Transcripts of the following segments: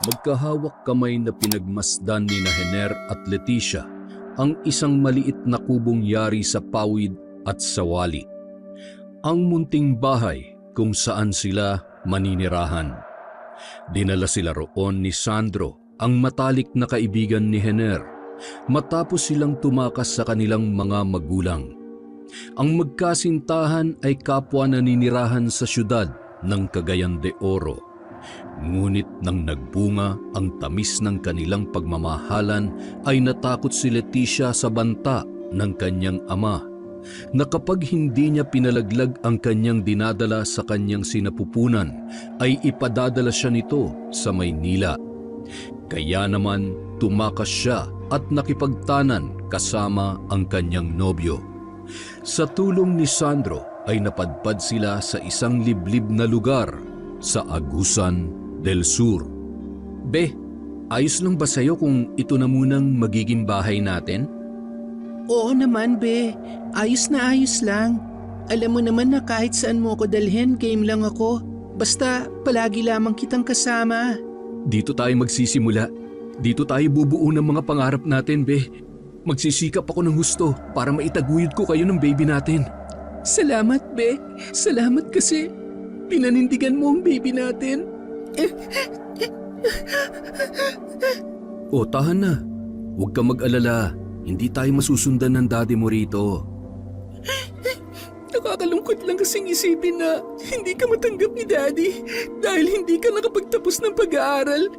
Magkahawak kamay na pinagmasdan ni Hener at Leticia ang isang maliit na kubong yari sa pawid at sawali. Ang munting bahay kung saan sila maninirahan. Dinala sila roon ni Sandro, ang matalik na kaibigan ni Hener, matapos silang tumakas sa kanilang mga magulang. Ang magkasintahan ay kapwa naninirahan sa syudad ng Cagayan de Oro. Ngunit nang nagbunga ang tamis ng kanilang pagmamahalan ay natakot si Leticia sa banta ng kanyang ama na kapag hindi niya pinalaglag ang kanyang dinadala sa kanyang sinapupunan ay ipadadala siya nito sa Maynila. Kaya naman tumakas siya at nakipagtanan kasama ang kanyang nobyo. Sa tulong ni Sandro ay napadpad sila sa isang liblib na lugar sa Agusan del Sur. Be, ayos lang ba sa'yo kung ito na munang magiging bahay natin? Oo naman, be. Ayos na ayos lang. Alam mo naman na kahit saan mo ako dalhin, game lang ako. Basta palagi lamang kitang kasama. Dito tayo magsisimula. Dito tayo bubuo ng mga pangarap natin, be. Magsisikap ako ng husto para maitaguyod ko kayo ng baby natin. Salamat, be. Salamat kasi pinanindigan mo ang baby natin. O, tahan na. Huwag ka mag-alala. Hindi tayo masusundan ng daddy mo rito. Nakakalungkot lang kasing isipin na hindi ka matanggap ni Daddy dahil hindi ka nakapagtapos ng pag-aaral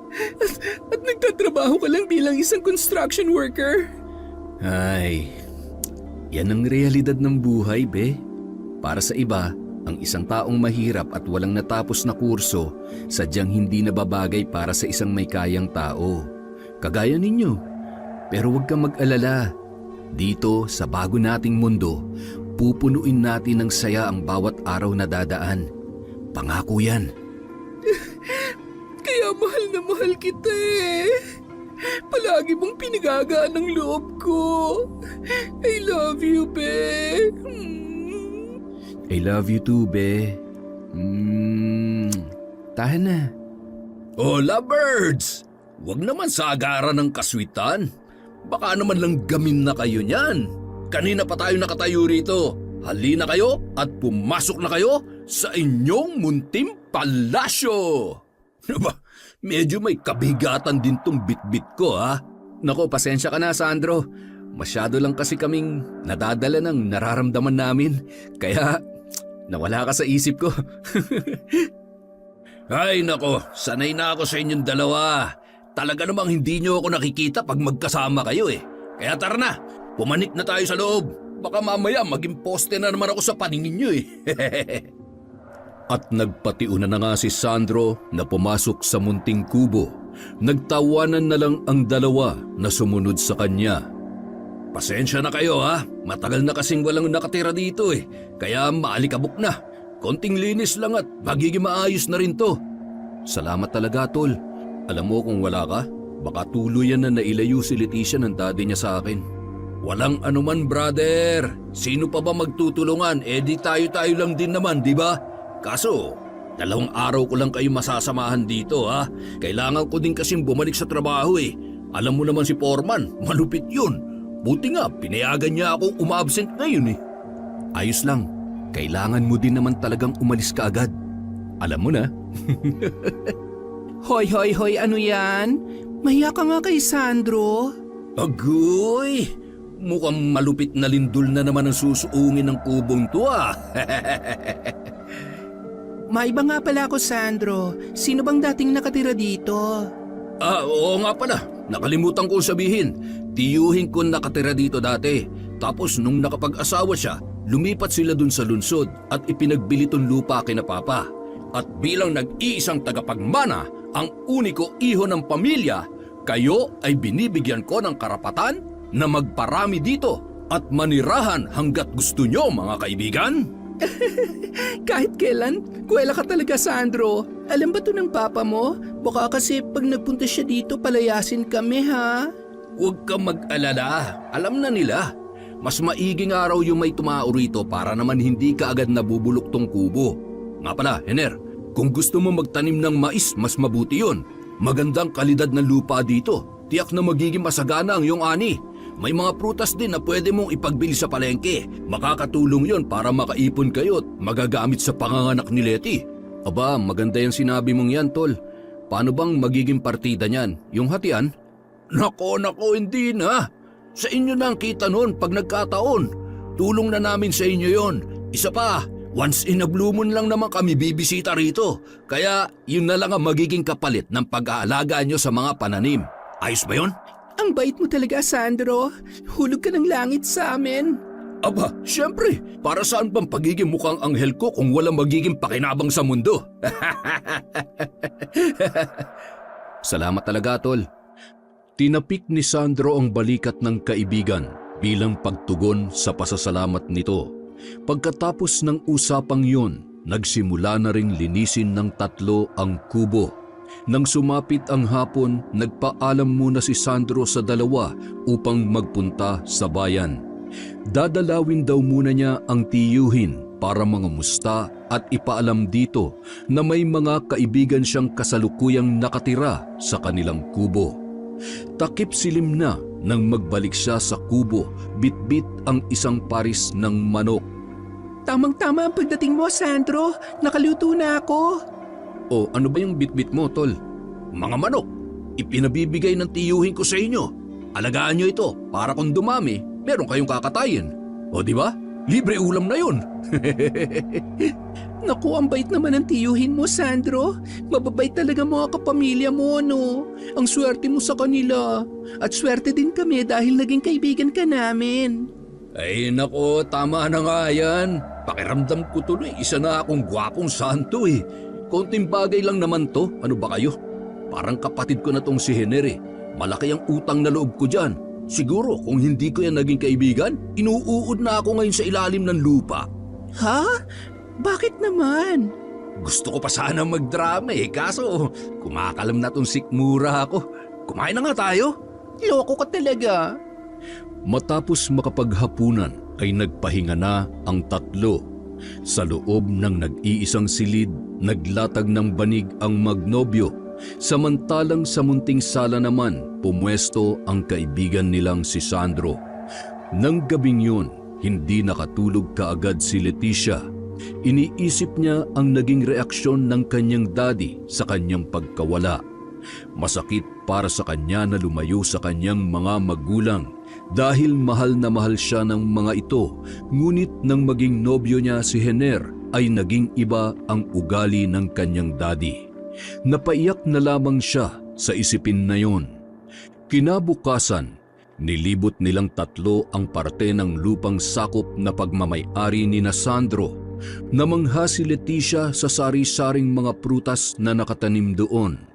at nagtatrabaho ka lang bilang isang construction worker. Ay, yan ang realidad ng buhay, be. Para sa iba, ang isang taong mahirap at walang natapos na kurso sadyang hindi nababagay para sa isang may kayang tao. Kagaya ninyo. Pero huwag kang mag-alala. Dito sa bago nating mundo, pupunuin natin ng saya ang bawat araw na dadaan. Pangako yan. Kaya mahal na mahal kita eh. Palagi mong pinagagaan ang loob ko. I love you, be. I love you too, be. Tahan na. Oh, lovebirds! Huwag naman sagaran ng kaswitan. Baka naman lang gamin na kayo niyan. Kanina pa tayo nakatayo rito. Halina kayo at pumasok na kayo sa inyong munting palasyo. Ba, medyo may kabigatan din tong bitbit ko, ha? Nako, pasensya ka na, Sandro. Masyado lang kasi kaming nadadala ng nararamdaman namin. Kaya nawala ka sa isip ko. Ay nako, sanay na ako sa inyong dalawa. Talaga namang hindi nyo ako nakikita pag magkasama kayo eh. Kaya tara na, pumanik na tayo sa loob. Baka mamaya maging poste na naman ako sa paningin nyo eh. At nagpatiuna na nga si Sandro na pumasok sa munting kubo. Nagtawanan na lang ang dalawa na sumunod sa kanya. Pasensya na kayo ha, matagal na kasing walang nakatira dito eh. Kaya maalikabok na. Konting linis lang at magiging maayos na rin to. Salamat talaga, tol. Alam mo kung wala ka, baka tuluyan na nailayo si Leticia ng daddy niya sa akin. Walang anuman, brother. Sino pa ba magtutulungan? Di tayo-tayo lang din naman, di ba? Kaso, 2 araw ko lang kayo masasamahan dito, ha? Kailangan ko din kasing bumalik sa trabaho eh. Alam mo naman si Foreman, malupit yun. Buti nga, pinayagan niya akong uma-absent ngayon eh. Ayos lang. Kailangan mo din naman talagang umalis ka agad. Alam mo na. Hoy, ano yan? Mahiya ka nga kay Sandro. Agoy! Mukhang malupit na lindol na naman ang susuungin ng kubong to ah. Maiba nga pala ako, Sandro. Sino bang dating nakatira dito? Oo nga pala. Nakalimutan kong sabihin. Tiyuhin ko nakatira dito dati. Tapos nung nakapag-asawa siya, lumipat sila dun sa lungsod at ipinagbili tong lupa kina Papa. At bilang nag-iisang tagapagmana, ang uniko iho ng pamilya, kayo ay binibigyan ko ng karapatan na magparami dito at manirahan hanggat gusto nyo, mga kaibigan. Kahit kailan, kuwela ka talaga, Sandro. Alam ba to ng papa mo? Baka kasi pag nagpunta siya dito, palayasin kami, ha? Huwag kang mag-alala. Alam na nila. Mas maiging araw yung may tumao rito para naman hindi ka agad nabubulok tong kubo. Nga pala, Hener, kung gusto mo magtanim ng mais, mas mabuti yun. Magandang kalidad ng lupa dito. Tiyak na magiging masagana ang iyong ani. May mga prutas din na pwede mong ipagbili sa palengke. Makakatulong yon para makaipon kayo at magagamit sa panganganak ni Letty. Aba, maganda yung sinabi mong yan, Tol. Paano bang magiging partida niyan? Yung hatian? Nako, hindi na. Sa inyo na ang kita noon pag nagkataon. Tulong na namin sa inyo yon. Isa pa, once in a blue moon lang naman kami bibisita rito. Kaya yun na lang ang magiging kapalit ng pag-aalaga nyo sa mga pananim. Ayos ba yun? Ang bait mo talaga, Sandro. Hulog ka ng langit sa amin. Aba, syempre, para saan bang pagiging mukhang anghel ko kung walang magiging pakinabang sa mundo? Salamat talaga, Tol. Tinapik ni Sandro ang balikat ng kaibigan bilang pagtugon sa pasasalamat nito. Pagkatapos ng usapang yun, nagsimula na ring linisin ng tatlo ang kubo. Nang sumapit ang hapon, nagpaalam muna si Sandro sa dalawa upang magpunta sa bayan. Dadalawin daw muna niya ang tiyuhin para mangamusta at ipaalam dito na may mga kaibigan siyang kasalukuyang nakatira sa kanilang kubo. Takip silim na nang magbalik siya sa kubo, bitbit ang isang paris ng manok. Tamang-tama ang pagdating mo, Sandro. Nakaluto na ako. O ano ba yung bitbit mo, Tol? Mga manok, ipinabibigay ng tiyuhin ko sa inyo. Alagaan nyo ito para kung dumami, meron kayong kakatayin. O di ba? Libre ulam na yun. Naku, ang bait naman ng tiyuhin mo, Sandro. Mababait talaga mga kapamilya mo, no? Ang swerte mo sa kanila. At swerte din kami dahil naging kaibigan ka namin. Ay nako, tama na nga yan. Pakiramdam ko tuloy, isa na akong gwapong santo eh. Konting bagay lang naman to, ano ba kayo? Parang kapatid ko na tong si Hener eh. Malaki ang utang na loob ko dyan. Siguro kung hindi ko yan naging kaibigan, inuuod na ako ngayon sa ilalim ng lupa. Ha? Bakit naman? Gusto ko pa sana magdrama eh, kaso kumakalam na tong sikmura ako. Kumain na nga tayo. Loko ka talaga. Matapos makapaghapunan ay nagpahinga na ang tatlo. Sa loob ng nag-iisang silid, naglatag ng banig ang magnobyo. Samantalang sa munting sala naman, pumwesto ang kaibigan nilang si Sandro. Nang gabing yun, hindi nakatulog kaagad si Leticia. Iniisip niya ang naging reaksyon ng kanyang daddy sa kanyang pagkawala. Masakit para sa kanya na lumayo sa kanyang mga magulang dahil mahal na mahal siya ng mga ito, ngunit nang maging nobyo niya si Hener ay naging iba ang ugali ng kanyang daddy. Napaiyak na lamang siya sa isipin na yon. Kinabukasan, nilibot nilang tatlo ang parte ng lupang sakop na pagmamay-ari ni Sandro. Namangha si Leticia sa sari-saring mga prutas na nakatanim doon.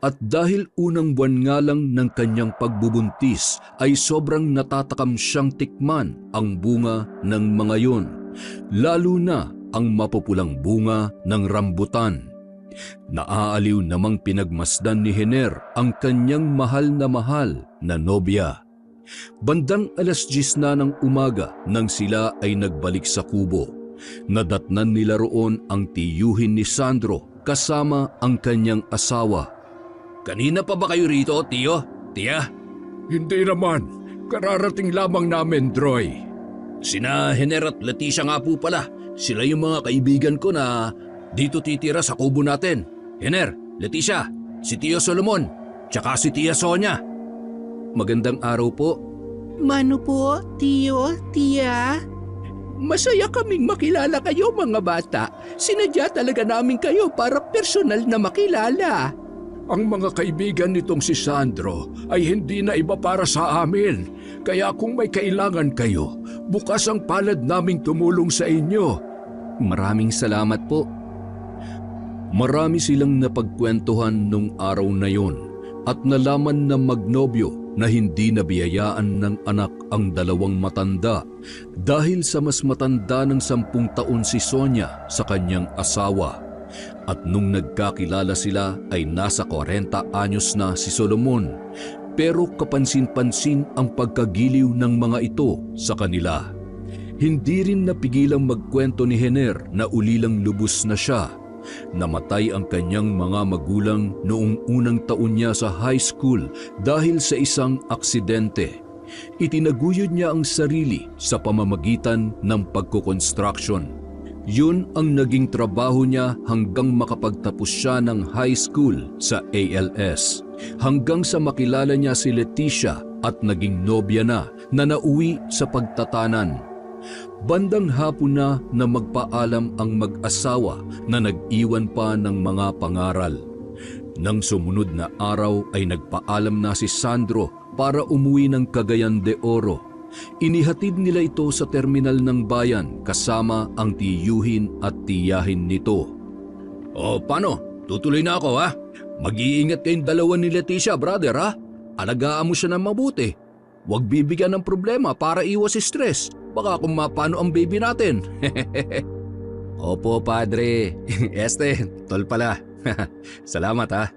At dahil unang buwan nga lang ng kanyang pagbubuntis ay sobrang natatakam siyang tikman ang bunga ng mga yon, lalo na ang mapupulang bunga ng rambutan. Naaaliw namang pinagmasdan ni Hener ang kanyang mahal na nobya. Bandang 10:00 na ng umaga nang sila ay nagbalik sa kubo. Nadatnan nila roon ang tiyuhin ni Sandro kasama ang kanyang asawa. Kanina pa ba kayo rito, tiyo? Tiya? Hindi naman. Kararating lamang namin, Droy. Sina Hener at Leticia nga po pala. Sila yung mga kaibigan ko na dito titira sa kubo natin. Hener, Leticia, si Tiyo Solomon, tsaka si Tia Sonia. Magandang araw po. Mano po, Tiyo, Tia? Masaya kaming makilala kayo, mga bata. Sinadya talaga namin kayo para personal na makilala. Ang mga kaibigan nitong si Sandro ay hindi na iba para sa amin. Kaya kung may kailangan kayo, bukas ang palad naming tumulong sa inyo. Maraming salamat po. Marami silang napagkwentuhan nung araw na yon at nalaman ng magnobyo na hindi nabiyayaan ng anak ang dalawang matanda dahil sa mas matanda ng 10 taon si Sonia sa kanyang asawa. At nung nagkakilala sila ay nasa 40 anyos na si Solomon, pero kapansin-pansin ang pagkagiliw ng mga ito sa kanila. Hindi rin napigilang magkwento ni Hener na ulilang lubos na siya. Namatay ang kanyang mga magulang noong unang taon niya sa high school dahil sa isang aksidente. Itinaguyod niya ang sarili sa pamamagitan ng pagko-construction. Yun ang naging trabaho niya hanggang makapagtapos siya ng high school sa ALS. Hanggang sa makilala niya si Leticia at naging nobya na nauwi sa pagtatanan. Bandang hapon na magpaalam ang mag-asawa na nag-iwan pa ng mga pangaral. Nang sumunod na araw ay nagpaalam na si Sandro para umuwi ng Cagayan de Oro. Inihatid nila ito sa terminal ng bayan kasama ang tiyuhin at tiyahin nito. O paano? Tutuloy na ako ha? Mag-iingat kayong dalawa ni Leticia, brother ha? Alagaan mo siya ng mabuti. Huwag bibigyan ng problema para iwas stress. Baka kung mapano ang baby natin. Opo, padre. Tol pala. Salamat ha.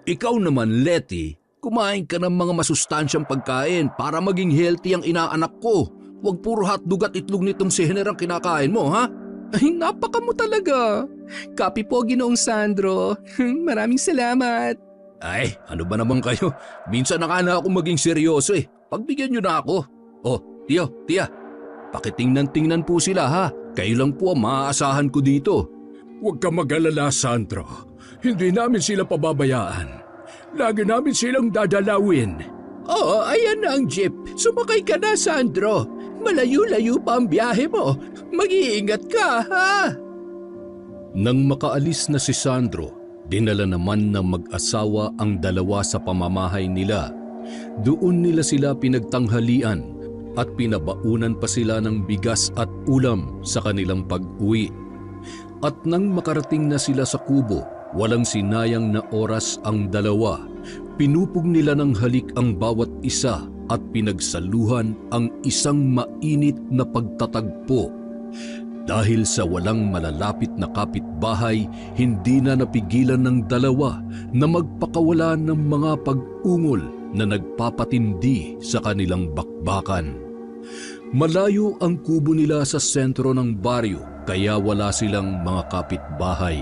Ikaw naman, Leti, kumain ka ng mga masustansyang pagkain para maging healthy ang inaanak ko. Huwag puro hotdog at itlog nitong si Hener ang kinakain mo, ha? Ay, napaka mo talaga. Kapi po, Ginoong Sandro. Maraming salamat. Ay, ano ba naman kayo? Minsan na ako maging seryoso eh. Pagbigyan nyo na ako. Oh, tiya, pakitingnan-tingnan po sila ha. Kayo lang po ang maaasahan ko dito. Huwag ka mag-alala, Sandro. Hindi namin sila pababayaan. Lagi namin silang dadalawin. Oo, ayan na ang jeep. Sumakay ka na, Sandro. Malayo-layo pa ang biyahe mo. Mag-iingat ka, ha? Nang makaalis na si Sandro, dinala naman ng mag-asawa ang dalawa sa pamamahay nila. Doon nila sila pinagtanghalian at pinabaunan pa sila ng bigas at ulam sa kanilang pag-uwi. At nang makarating na sila sa kubo, walang sinayang na oras ang dalawa. Pinupog nila ng halik ang bawat isa at pinagsaluhan ang isang mainit na pagtatagpo. Dahil sa walang malalapit na kapitbahay, hindi na napigilan ng dalawa na magpakawala ng mga pag-ungol na nagpapatindi sa kanilang bakbakan. Malayo ang kubo nila sa sentro ng baryo kaya wala silang mga kapitbahay.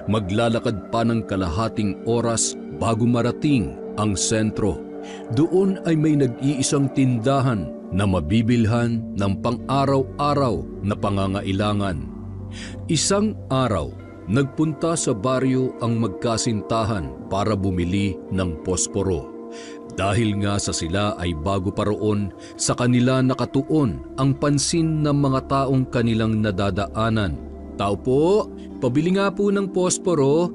Maglalakad pa ng kalahating oras bago marating ang sentro. Doon ay may nag-iisang tindahan na mabibilhan ng pang-araw-araw na pangangailangan. Isang araw, nagpunta sa baryo ang magkasintahan para bumili ng posporo. Dahil nga sa sila ay bago pa roon, sa kanila nakatuon ang pansin ng mga taong kanilang nadadaanan. Tao po, pabili nga po ng posporo.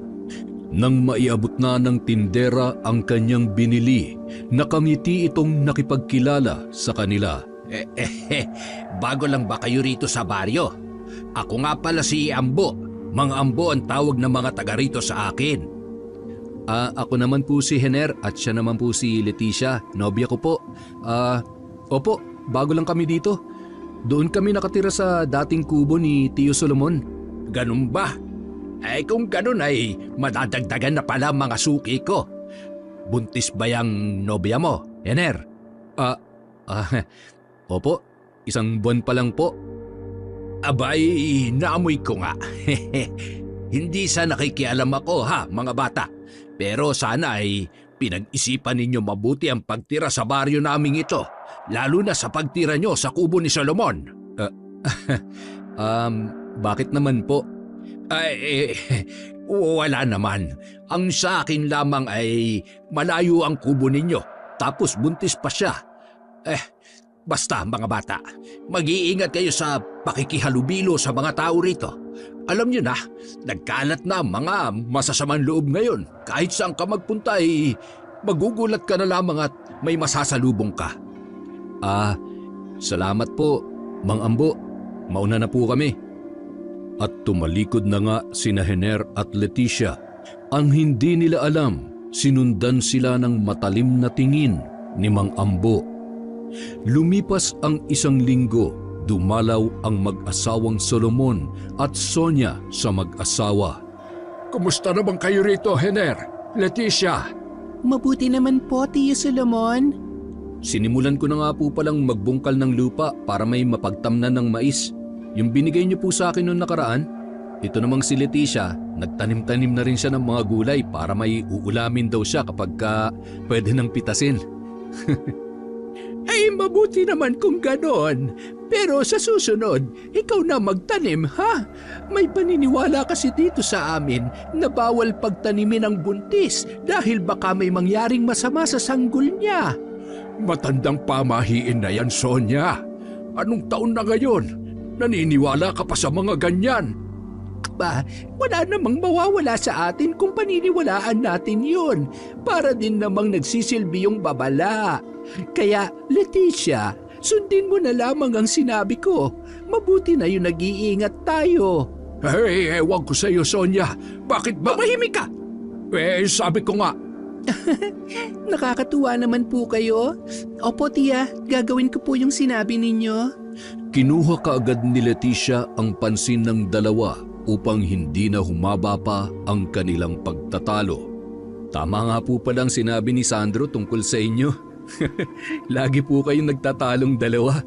Nang maiabot na ng tindera ang kanyang binili, nakamiti itong nakipagkilala sa kanila. Bago lang ba kayo rito sa baryo? Ako nga pala si Ambo. Mga Ambo ang tawag ng mga taga rito sa akin. Ako naman po si Hener at siya naman po si Leticia, nobya ko po. Opo, bago lang kami dito. Doon kami nakatira sa dating kubo ni Tio Solomon. Ganun ba? Ay kung ganun ay madadagdagan na pala mga suki ko. Buntis ba yung nobya mo, Hener? Opo, isang buwan pa lang po. Abay, naamoy ko nga. Hindi sa nakikialam ako ha, mga bata. Pero sana ay pinag-isipan ninyo mabuti ang pagtira sa baryo naming ito. Lalo na sa pagtira nyo sa kubo ni Solomon. Bakit naman po? Ay, wala naman. Ang sa akin lamang ay malayo ang kubo ninyo. Tapos buntis pa siya. Basta mga bata, mag-iingat kayo sa pakikihalubilo sa mga tao rito. Alam niyo na, nagkalat na mga masasamang loob ngayon. Kahit saan ka magpunta ay magugulat ka na lamang at may masasalubong ka. Salamat po, Mang Ambo. Mauna na po kami. At tumalikod na nga sina Hener at Leticia. Ang hindi nila alam, sinundan sila ng matalim na tingin ni Mang Ambo. Lumipas ang isang linggo, dumalaw ang mag-asawang Solomon at Sonia sa mag-asawa. Kumusta naman kayo rito, Hener? Leticia? Mabuti naman po, Tio Solomon. Sinimulan ko na nga po palang magbungkal ng lupa para may mapagtamnan ng mais. Yung binigay niyo po sa akin noong nakaraan. Ito namang si Leticia, nagtanim-tanim na rin siya ng mga gulay para may uulamin daw siya kapag pwede nang pitasin. Ay, mabuti naman kung ganon. Pero sa susunod, ikaw na magtanim, ha? May paniniwala kasi dito sa amin na bawal pagtanimin ang buntis dahil baka may mangyaring masama sa sanggol niya. Matandang pamahiin na yan, Sonia. Anong taon na ngayon? Naniniwala ka pa sa mga ganyan? Ba, wala namang mawawala sa atin kung paniniwalaan natin yun. Para din namang nagsisilbi yung babala. Kaya, Leticia, sundin mo na lamang ang sinabi ko. Mabuti na yung nag-iingat tayo. Ewan ko sa iyo, Sonia. Bakit ba? Tumahimik ka! Sabi ko nga. Nakakatuwa naman po kayo. Opo, tiya, gagawin ko po yung sinabi ninyo. Kinuha kaagad ni Leticia ang pansin ng dalawa upang hindi na humaba pa ang kanilang pagtatalo. Tama nga po palang sinabi ni Sandro tungkol sa inyo. Lagi po kayong nagtatalong dalawa.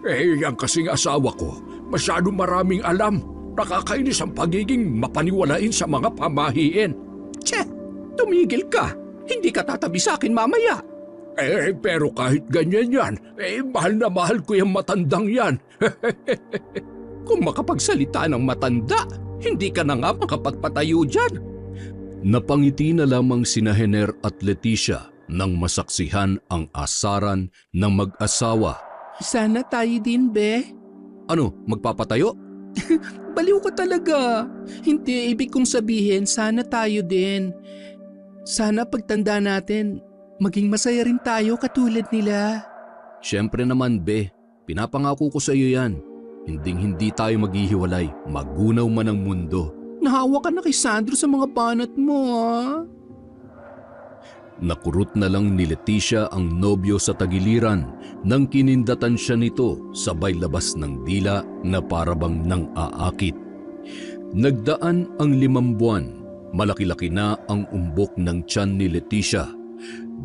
Yan kasing asawa ko. Masyado maraming alam. Nakakainis ang pagiging mapaniwalain sa mga pamahiin. Tse, tumigil ka. Hindi ka tatabi sa akin mamaya. Pero kahit ganyan yan, mahal na mahal ko yung matandang yan. Kung makapagsalita ng matanda, hindi ka na nga makapagpatayo dyan. Napangiti na lamang sina Hener at Leticia nang masaksihan ang asaran ng mag-asawa. Sana tayo din, be. Ano, magpapatayo? Baliw ka talaga. Hindi, ibig kong sabihin, sana tayo din. Sana pagtanda natin, maging masaya rin tayo katulad nila. Siyempre naman, be. Pinapangako ko sa iyo yan. Hinding-hindi tayo maghihiwalay, magunaw man ang mundo. Nahawa ka na kay Sandro sa mga banat mo, ha? Nakurot na lang ni Leticia ang nobyo sa tagiliran nang kinindatan siya nito sabay labas ng dila na parabang nang aakit. Nagdaan ang 5 buwan, malaki-laki na ang umbok ng tiyan ni Leticia.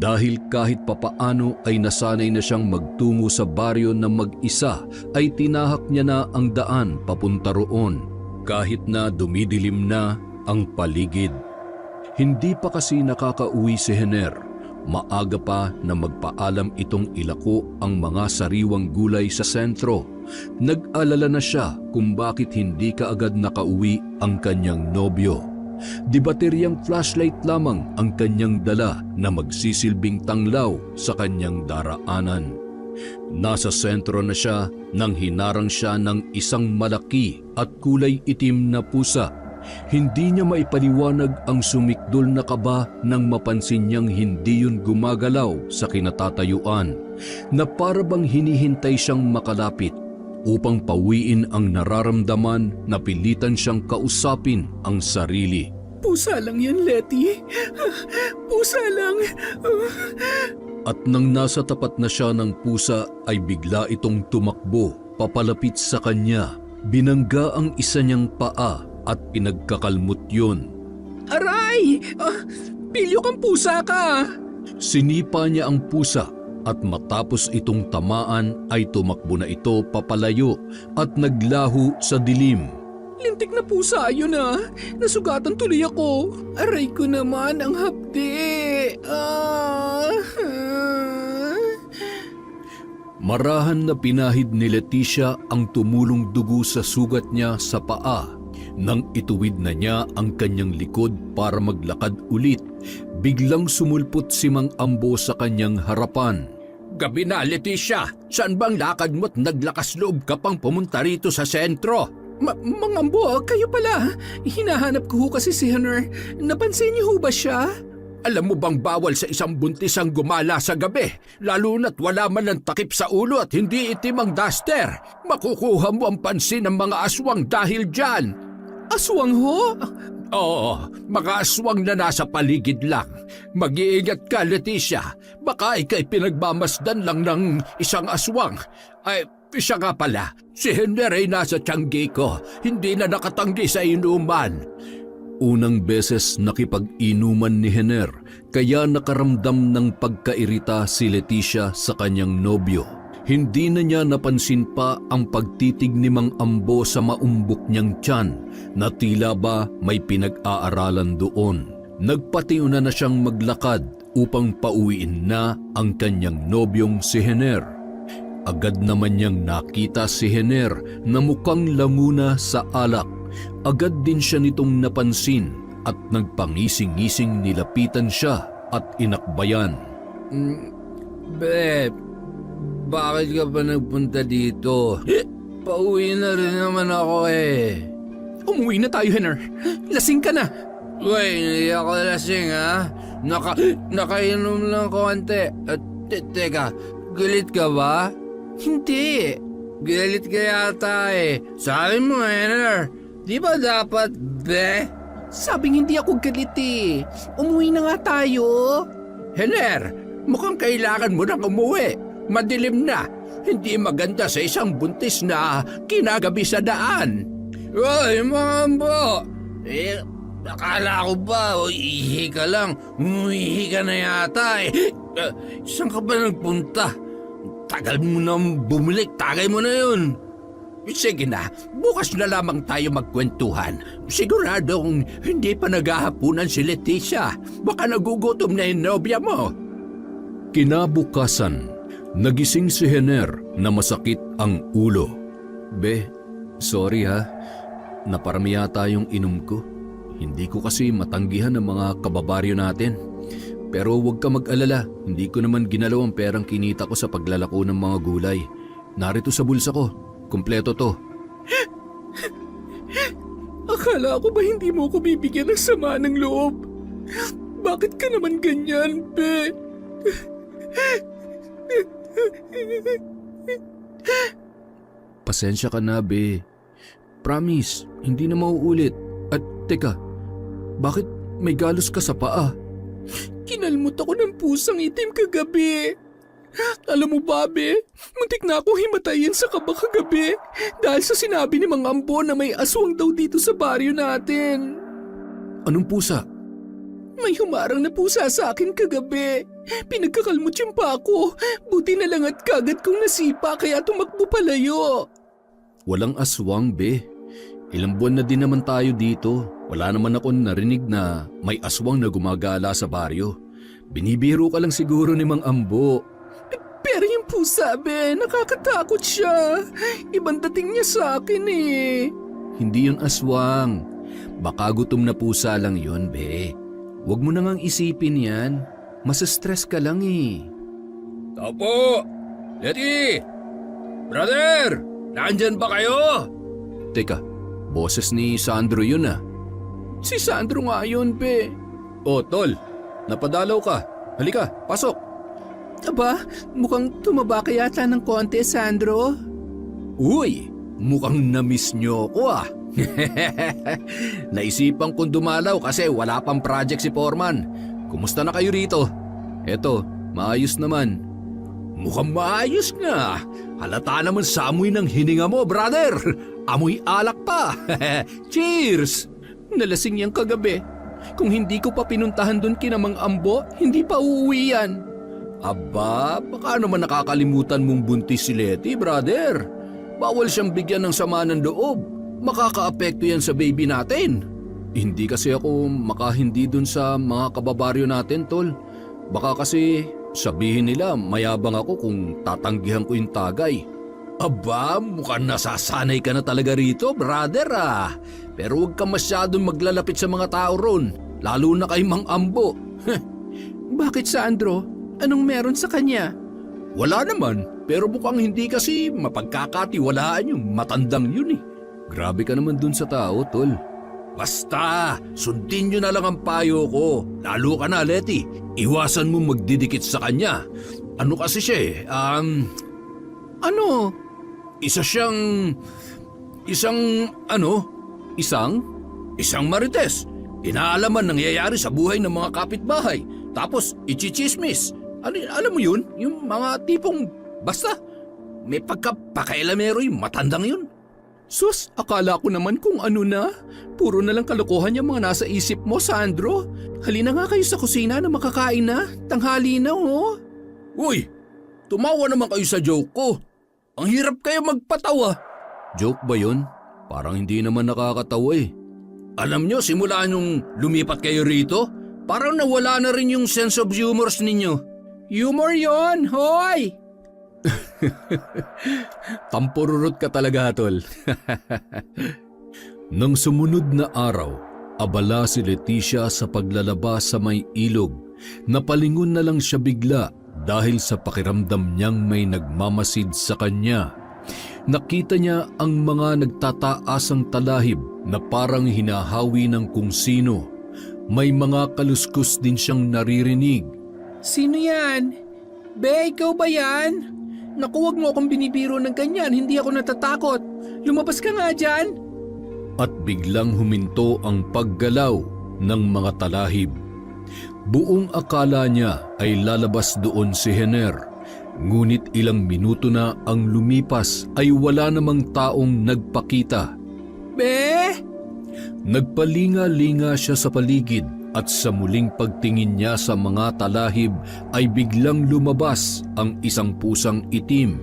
Dahil kahit papaano ay nasanay na siyang magtungo sa baryo na mag-isa, ay tinahak niya na ang daan papunta roon kahit na dumidilim na ang paligid. Hindi pa kasi nakakauwi si Hener. Maaga pa na magpaalam itong ilako ang mga sariwang gulay sa sentro. Nag-alala na siya kung bakit hindi kaagad nakauwi ang kanyang nobyo. Di bateryang flashlight lamang ang kanyang dala na magsisilbing tanglaw sa kanyang daraanan. Nasa sentro na siya nang hinarang siya ng isang malaki at kulay itim na pusa. Hindi niya maipaliwanag ang sumikdol na kaba nang mapansin niyang hindi yun gumagalaw sa kinatatayuan, na parabang hinihintay siyang makalapit. Upang pawiin ang nararamdaman, napilitan siyang kausapin ang sarili. Pusa lang yan, Letty. Pusa lang. At nang nasa tapat na siya ng pusa ay bigla itong tumakbo papalapit sa kanya. Binangga ang isa niyang paa at pinagkakalmot yun. Aray! Pilyo kang pusa ka! Sinipa niya ang pusa at matapos itong tamaan ay tumakbo na ito papalayo at naglaho sa dilim. Lintik na pusa yun, nasugatan tuloy ako. Aray ko naman ang hapdi. Marahan na pinahid ni Leticia ang tumulong dugo sa sugat niya sa paa. Nang ituwid na niya ang kanyang likod para maglakad ulit, biglang sumulpot si Mang Ambo sa kanyang harapan. Gabi na, Leticia. Saan bang lakad mo't naglakas loob ka pang pumunta rito sa sentro? Mang Ambo, kayo pala. Hinahanap ko ho kasi si Hener. Napansin niyo ho ba siya? Alam mo bang bawal sa isang buntis ang gumala sa gabi? Lalo na't wala man ng takip sa ulo at hindi itim ang duster. Makukuha mo ang pansin ng mga aswang dahil dyan. Aswang ho? Oo, mga aswang na nasa paligid lang. Mag-iingat ka, Leticia. Baka ika'y pinagmamasdan lang ng isang aswang. Ay, siya nga pala. Si Hener ay nasa tiyanggi ko. Hindi na nakatanggi sa inuman. Unang beses nakipag-inuman ni Hener, kaya nakaramdam ng pagkairita si Leticia sa kanyang nobyo. Hindi na niya napansin pa ang pagtitig ni Mang Ambo sa maumbok niyang tiyan na tila ba may pinag-aaralan doon. Nagpatiuna na siyang maglakad upang pauwiin na ang kanyang nobyong si Hener. Agad naman niyang nakita si Hener na mukhang lamuna sa alak. Agad din siya nitong napansin at nagpangising-ngising nilapitan siya at inakbayan. Be, bakit ka ba nagpunta dito? Pauwi na rin naman ako eh. Umuwi na tayo, Hener. Lasing ka na. Uy, hindi ako lasing ha. Nakainom lang konti. At teka, galit ka ba? Hindi. Galit ka yata eh. Sabi mo, Hener, di ba dapat, be? Sabing hindi ako galit eh. Umuwi na nga tayo. Hener, mukhang kailangan mo nang umuwi. Madilim na. Hindi maganda sa isang buntis na kinagabi sa daan. Uy, mga ambo. Akala ko ba, ihi ka lang. Umihi ka na yata eh. Saan ka ba nagpunta? Tagal mo nang bumalik, tagay mo na yun. Sige na, bukas na lamang tayo magkwentuhan. Siguradong hindi pa naghahapunan si Leticia. Baka nagugutom na yung nobya mo. Kinabukasan, nagising si Hener na masakit ang ulo. Be, sorry ha. Naparami yata yung inom ko. Hindi ko kasi matanggihan ang mga kababaryo natin. Pero huwag ka mag-alala, hindi ko naman ginalaw ang perang kinita ko sa paglalako ng mga gulay. Narito sa bulsa ko, kumpleto to. Akala ko ba hindi mo ko bibigyan ng sama ng loob? Bakit ka naman ganyan, be? Pasensya ka na, be. Promise, hindi na mauulit. At teka, bakit may galos ka sa paa? Kinalmot ako ng pusang itim kagabi. Alam mo ba, be? Muntik na ako himatayin sa kaba kagabi dahil sa sinabi ni Mang Ambo na may aswang daw dito sa baryo natin. Anong pusa? May humarang na pusa sa akin kagabi. Pinagkakalmot yung pa ako. Buti na lang at kagad kong nasipa kaya tumakbo palayo. Walang aswang, be. Ilang buwan na din naman tayo dito. Wala naman akong narinig na may aswang na gumagala sa baryo. Binibiro ka lang siguro ni Mang Ambo. Pero yung pusa, be, nakakatakot siya. Ibang dating niya sa akin eh. Hindi yun aswang. Baka gutom na pusa lang yun, be. Huwag mo nang isipin yan. Masa-stress ka lang eh. Tapo! Leti! Brother! Nandyan ba kayo? Teka, boses ni Sandro yun ah. Si Sandro nga yun, be. Oh, tol. Napadalaw ka. Halika, pasok. Aba, mukhang tumaba ka yata ng konti, Sandro. Uy, mukhang na-miss nyo ko ah. Naisipan kong dumalaw kasi wala pang project si Foreman. Kumusta na kayo rito? Eto, maayos naman. Mukhang maayos nga. Halata naman sa amoy ng hininga mo, brother. Amoy alak pa. Cheers! Nalasing yan kagabi. Kung hindi ko pa pinuntahan doon kina Mang Ambo, hindi pa uuwi yan. Aba, baka naman nakakalimutan mong buntis si Leti, brother. Bawal siyang bigyan ng sama ng loob. Makakaapekto yan sa baby natin. Hindi kasi ako makahindi dun sa mga kababaryo natin, tol. Baka kasi sabihin nila mayabang ako kung tatanggihan ko yung tagay. Aba, mukhang nasasanay ka na talaga rito, brother ah. Pero huwag ka masyadong maglalapit sa mga tao ron, lalo na kay Mang Ambo. Bakit, Sandro? Anong meron sa kanya? Wala naman, pero mukhang hindi kasi mapagkakatiwalaan yung matandang yun eh. Grabe ka naman dun sa tao, tol. Basta, sundin nyo na lang ang payo ko. Lalo ka na, Leti. Iwasan mo magdidikit sa kanya. Ano kasi siya eh, Ano? Isang marites. Inaalaman nangyayari sa buhay ng mga kapitbahay. Tapos, ichichismis. Alam mo yun? Yung mga tipong, basta, may pagkapakailamero yung matandang yun. Sus, akala ko naman kung ano na. Puro na lang kalokohan yung mga nasa isip mo, Sandro. Halina nga kayo sa kusina na makakain na. Tanghali na, oh. Uy, Tumawa naman kayo sa joke ko. Ang hirap kayo magpatawa. Joke ba yun? Parang hindi naman nakakatawa eh. Alam nyo, simula nung lumipat kayo rito, parang nawala na rin yung sense of humor ninyo. Humor yon, hoy! Tampururot ka talaga, tol. Nang sumunod na araw, abala si Leticia sa paglalaba sa may ilog. Napalingon na lang siya bigla dahil sa pakiramdam niyang may nagmamasid sa kanya. Nakita niya ang mga nagtataasang talahib na parang hinahawi ng kung sino. May mga kaluskos din siyang naririnig. Sino yan? Be, ikaw ba yan? Naku, wag mo akong binibiro ng ganyan, hindi ako natatakot. Lumabas ka nga dyan. At biglang huminto ang paggalaw ng mga talahib. Buong akala niya ay lalabas doon si Henner. Ngunit ilang minuto na ang lumipas ay wala namang taong nagpakita. Be! Nagpalinga-linga siya sa paligid at sa muling pagtingin niya sa mga talahib ay biglang lumabas ang isang pusang itim.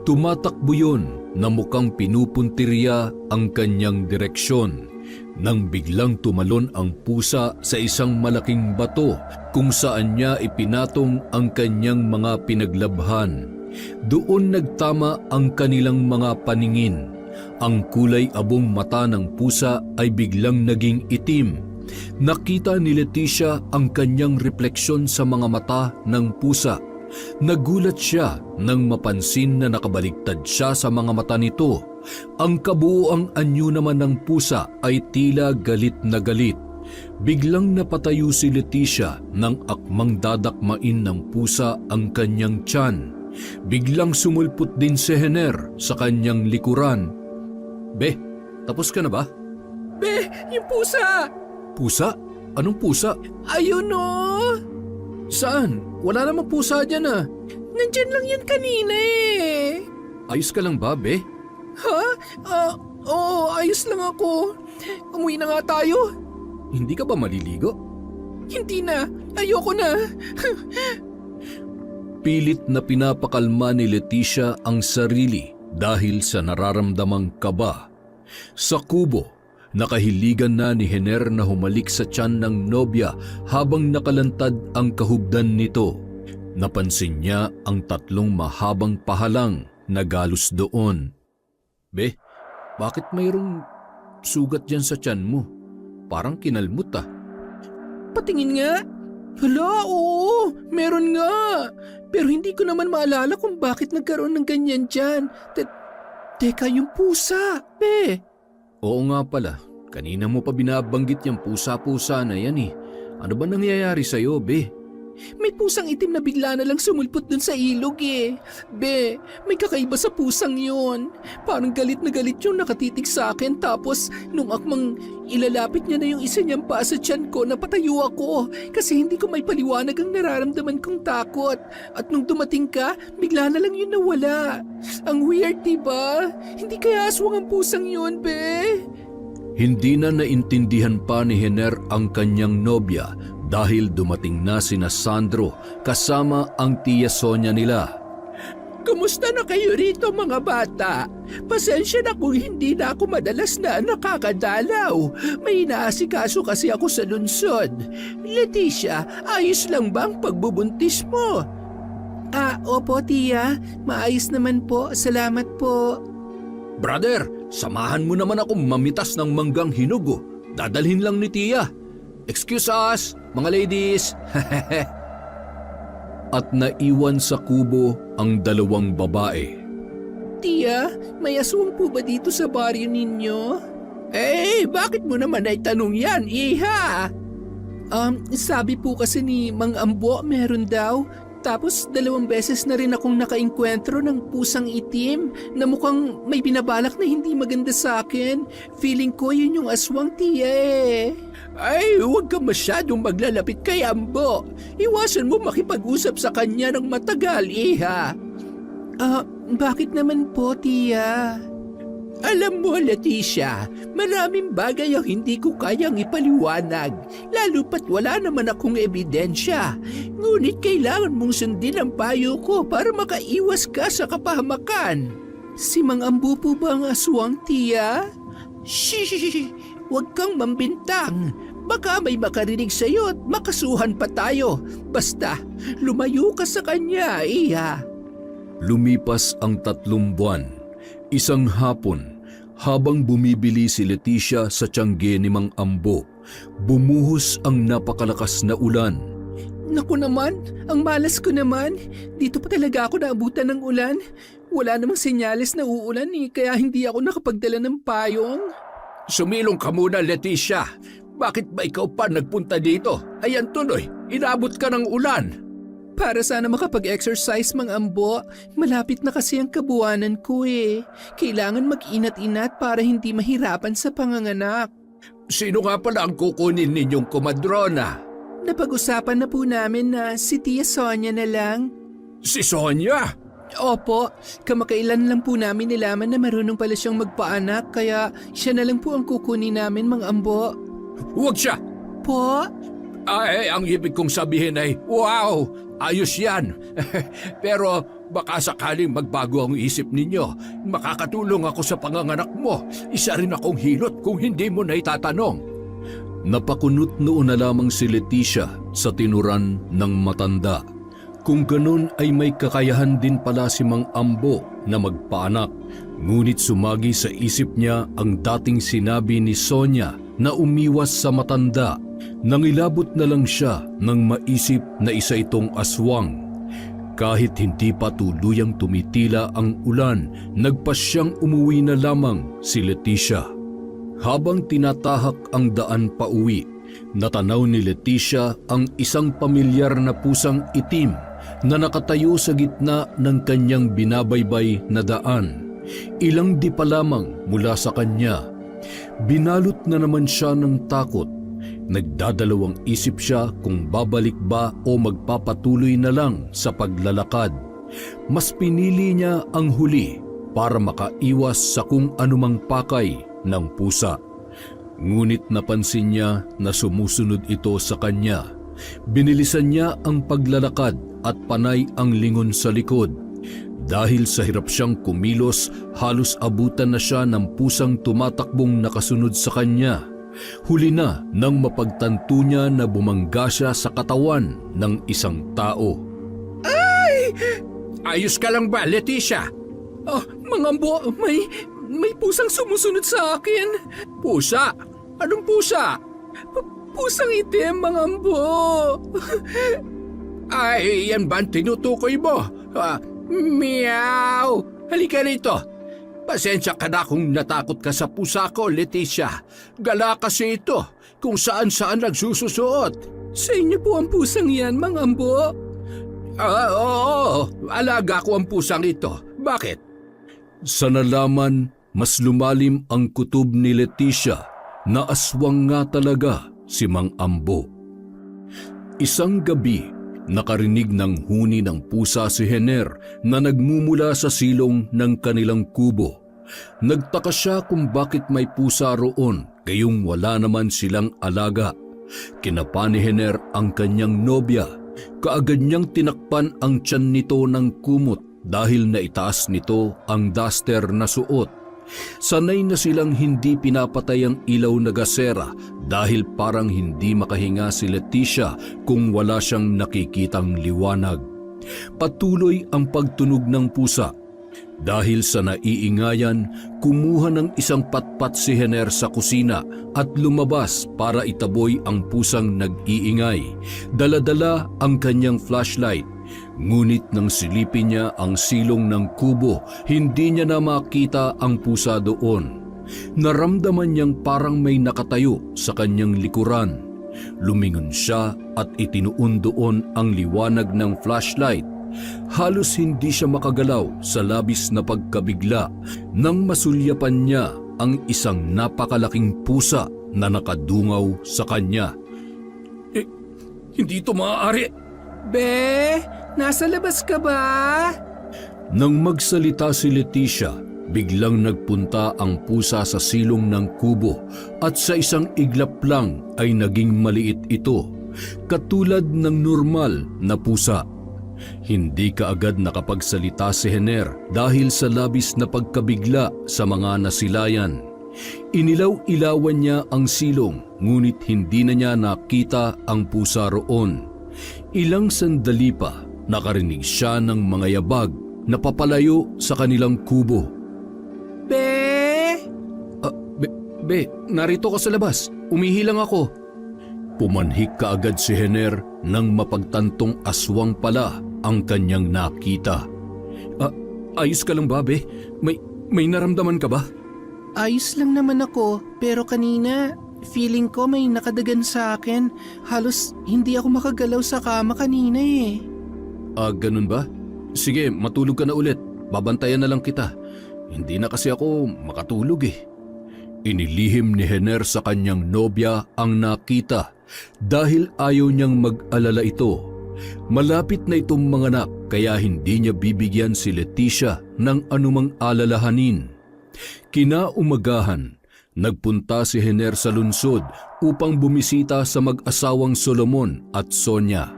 Tumatakbo yun na mukhang pinupuntirya ang kanyang direksyon. Nang biglang tumalon ang pusa sa isang malaking bato kung saan niya ipinatong ang kanyang mga pinaglabhan. Doon nagtama ang kanilang mga paningin. Ang kulay abong mata ng pusa ay biglang naging itim. Nakita ni Leticia ang kanyang refleksyon sa mga mata ng pusa. Nagulat siya nang mapansin na nakabaliktad siya sa mga mata nito. Ang kabuuang anyo naman ng pusa ay tila galit na galit. Biglang napatayo si Leticia nang akmang dadakmain ng pusa ang kanyang tiyan. Biglang sumulpot din si Henner sa kanyang likuran. Be, tapos ka na ba? Be, yung pusa! Pusa? Anong pusa? Ayun o! Saan? Wala namang pusa dyan ah. Nandyan lang yan kanina eh. Ayos ka lang ba, Be? Ha? Oo, ayos lang ako. Umuwi na nga tayo. Hindi ka ba maliligo? Hindi na, ayoko na. Pilit na pinapakalma ni Leticia ang sarili dahil sa nararamdamang kaba. Sa kubo, nakahiligan na ni Henner na humalik sa tiyan ng nobya habang nakalantad ang kahubdan nito. Napansin niya ang 3 mahabang pahalang na galos doon. Be, bakit mayroong sugat dyan sa tiyan mo? Parang kinalmot ah. Patingin nga. Hala, oo, meron nga. Pero hindi ko naman maalala kung bakit nagkaroon ng ganyan dyan. Teka, yung pusa, be. Oo nga pala, kanina mo pa binabanggit yung pusa-pusa na yan eh. Ano ba nangyayari sa'yo, Be? May pusang itim na bigla na lang sumulpot dun sa ilog eh. Be, may kakaiba sa pusang yun. Parang galit na galit yung nakatitig sa akin tapos nung akmang ilalapit niya na yung isa niyang paa sa tiyan ko, napatayo ako kasi hindi ko may paliwanag ang nararamdaman kong takot. At nung dumating ka, bigla na lang yun nawala. Ang weird, diba? Hindi kaya aswang ang pusang yun, be? Hindi na naintindihan pa ni Henner ang kanyang nobya dahil dumating na sina Sandro kasama ang tiya Sonia nila. Kumusta na kayo rito mga bata? Pasensya na kung hindi na ako madalas na nakakadalaw. May inaasikaso kasi ako sa lungsod. Leticia, ayos lang ba ang pagbubuntis mo? Opo tiya. Maayos naman po. Salamat po. Brother, samahan mo naman akong mamitas ng manggang hinog. Dadalhin lang ni tiya. Excuse us, mga ladies. At naiwan sa kubo ang 2 babae. Tiya, may aswang po ba dito sa baryo ninyo? Bakit mo naman ay tanong yan, iha? Sabi po kasi ni Mang Ambo meron daw. Tapos 2 beses na rin akong nakainkwentro ng pusang itim na mukhang may binabalak na hindi maganda sa akin. Feeling ko yun yung aswang, tiya eh. Ay, huwag ka masyadong maglalapit kay Ambo. Iwasan mo makipag-usap sa kanya ng matagal, iha. Bakit naman po, tiya? Alam mo, Leticia, maraming bagay ang hindi ko kayang ipaliwanag, lalo pat wala naman akong ebidensya. Ngunit kailangan mong sundin ang payo ko para makaiwas ka sa kapahamakan. Si Mang Ambo po ba ang aswang, tiya? Shh! Huwag kang mambintang. Baka may makarinig sa'yo at makasuhan pa tayo. Basta, lumayo ka sa kanya, iya. Lumipas ang 3 buwan. Isang hapon, habang bumibili si Leticia sa tiyangge ni Mang Ambo, bumuhos ang napakalakas na ulan. Naku naman, ang malas ko naman. Dito pa talaga ako naabutan ng ulan. Wala namang senyales na uulan kaya hindi ako nakapagdala ng payong. Sumilong ka muna, Leticia. Bakit ba ikaw pa nagpunta dito? Ayan tuloy, inabot ka ng ulan. Para sana makapag-exercise, Mang Ambo. Malapit na kasi ang kabuwanan ko eh. Kailangan mag-inat-inat para hindi mahirapan sa panganganak. Sino nga pala ang kukunin ninyong komadrona? Napag-usapan na po namin na si Tia Sonia na lang. Si Sonia? Opo, kamakailan lang po namin nilaman na marunong pala siyang magpaanak kaya siya na lang po ang kukunin namin, Mang Ambo. Huwag siya! Po? Ay, ang ibig kong sabihin ay, wow! Ayos yan! Pero baka sakaling magbago ang isip ninyo. Makakatulong ako sa panganganak mo. Isa rin akong hilot kung hindi mo na itatanong. Napakunot noon na lamang si Leticia sa tinuran ng matanda. Kung ganun ay may kakayahan din pala si Mang Ambo na magpaanak. Ngunit sumagi sa isip niya ang dating sinabi ni Sonia na umiwas sa matanda. Nangilabot na lang siya nang maisip na isa itong aswang. Kahit hindi pa tuluyang tumitila ang ulan, nagpasyang umuwi na lamang si Leticia. Habang tinatahak ang daan pauwi, natanaw ni Leticia ang isang pamilyar na pusang itim na nakatayo sa gitna ng kanyang binabaybay na daan. Ilang di pa lamang mula sa kanya. Binalot na naman siya ng takot. Nagdadalawang isip siya kung babalik ba o magpapatuloy na lang sa paglalakad. Mas pinili niya ang huli para makaiwas sa kung anumang pakay ng pusa. Ngunit napansin niya na sumusunod ito sa kanya. Binilisan niya ang paglalakad at panay ang lingon sa likod. Dahil sa hirap siyang kumilos, halos abutan na siya ng pusang tumatakbong nakasunod sa kanya. Huli na nang mapagtanto niya na bumangga siya sa katawan ng isang tao. Ayos ka lang ba, Leticia? Mang Ambo, may pusang sumusunod sa akin. Pusa? Anong pusa? Pusang itim, Mang Ambo. Ay, yan ba ang tinutukoy mo? Meow! Halika rito. Pasensya ka na kung natakot ka sa pusa ko, Leticia. Gala kasi ito kung saan-saan nagsususuot. Sa inyo po ang pusang yan, Mang Ambo. Oo, alaga ko ang pusang ito. Bakit? Sa nalaman, mas lumalim ang kutob ni Leticia na aswang nga talaga si Mang Ambo. Isang gabi, nakarinig ng huni ng pusa si Hener na nagmumula sa silong ng kanilang kubo. Nagtaka siya kung bakit may pusa roon, gayong wala naman silang alaga. Kinapa ni Hener ang kanyang nobya. Kaagad niyang tinakpan ang tiyan nito ng kumot dahil naitaas nito ang duster na suot. Sanay na silang hindi pinapatay ang ilaw na gasera dahil parang hindi makahinga si Leticia kung wala siyang nakikitang liwanag. Patuloy ang pagtunog ng pusa. Dahil sa naiingayan, kumuha ng isang patpat si Hener sa kusina at lumabas para itaboy ang pusang nag-iingay. Dala-dala ang kanyang flashlight. Ngunit nang silipin niya ang silong ng kubo, hindi niya na makita ang pusa doon. Naramdaman niyang parang may nakatayo sa kanyang likuran. Lumingon siya at itinuon doon ang liwanag ng flashlight. Halos hindi siya makagalaw sa labis na pagkabigla nang masulyapan niya ang isang napakalaking pusa na nakadungaw sa kanya. Hindi ito maaari. Be, nasa labas ka ba? Nang magsalita si Leticia, Biglang nagpunta ang pusa sa silong ng kubo at sa isang iglap lang ay naging maliit ito, katulad ng normal na pusa. Hindi kaagad nakapagsalita si Hener dahil sa labis na pagkabigla sa mga nasilayan. Inilaw-ilawan niya ang silong ngunit hindi na niya nakita ang pusa roon. Ilang sandali pa nakarinig siya ng mga yabag na papalayo sa kanilang kubo. Be! Be, narito ka sa labas. Umihilang ako. Pumanhik kaagad si Hener nang mapagtantong aswang pala ang kanyang nakita. Ayos ka lang ba, Be? May naramdaman ka ba? Ayos lang naman ako, pero kanina feeling ko may nakadagan sa akin. Halos hindi ako makagalaw sa kama kanina eh. Ganun ba? Sige, matulog ka na ulit. Babantayan na lang kita. Hindi na kasi ako makatulog eh. Inilihim ni Hener sa kanyang nobya ang nakita dahil ayaw niyang mag-alala ito. Malapit na itong manganak kaya hindi niya bibigyan si Leticia ng anumang alalahanin. Kinaumagahan, nagpunta si Hener sa lungsod upang bumisita sa mag-asawang Solomon at Sonia.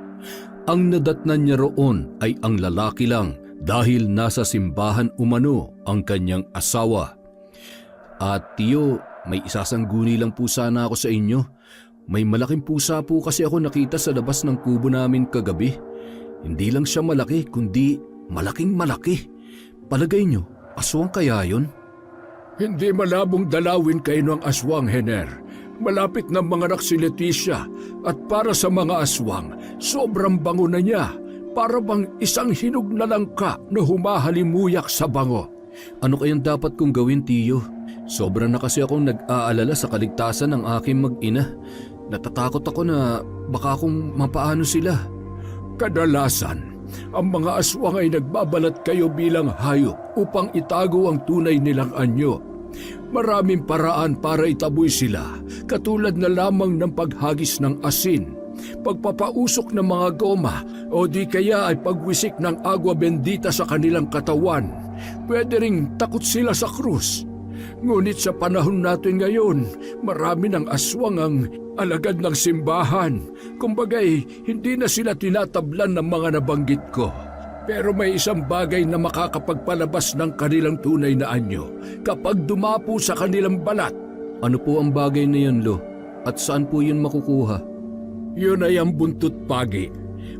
Ang nadatnan niya roon ay ang lalaki lang dahil nasa simbahan umano ang kanyang asawa. At Tiyo, may isasangguni lang po sana ako sa inyo. May malaking pusa po kasi ako nakita sa labas ng kubo namin kagabi. Hindi lang siya malaki kundi malaking malaki. Palagay niyo, aswang kaya yun? Hindi malabong dalawin kayo ng aswang, Hener. Malapit na manganak si Leticia at para sa mga aswang, sobrang bango na niya. Para bang isang hinog na langka na humahalimuyak sa bango. Ano kayang dapat kong gawin, Tiyo? Sobra na kasi akong nag-aalala sa kaligtasan ng aking mag-ina. Natatakot ako na baka akong mapaano sila. Kadalasan, ang mga aswang ay nagbabalat kayo bilang hayop upang itago ang tunay nilang anyo. Maraming paraan para itaboy sila, katulad na lamang ng paghagis ng asin, pagpapausok ng mga goma o di kaya ay pagwisik ng agwa bendita sa kanilang katawan. Pwede ring takot sila sa krus. Ngunit sa panahon natin ngayon, marami ng aswang ang alagad ng simbahan. Kumbagay, hindi na sila tinatablan ng mga nabanggit ko. Pero may isang bagay na makakapagpalabas ng kanilang tunay na anyo kapag dumapo sa kanilang balat. Ano po ang bagay na yun, Lo? At saan po yun makukuha? Yun ay ang buntot pagi.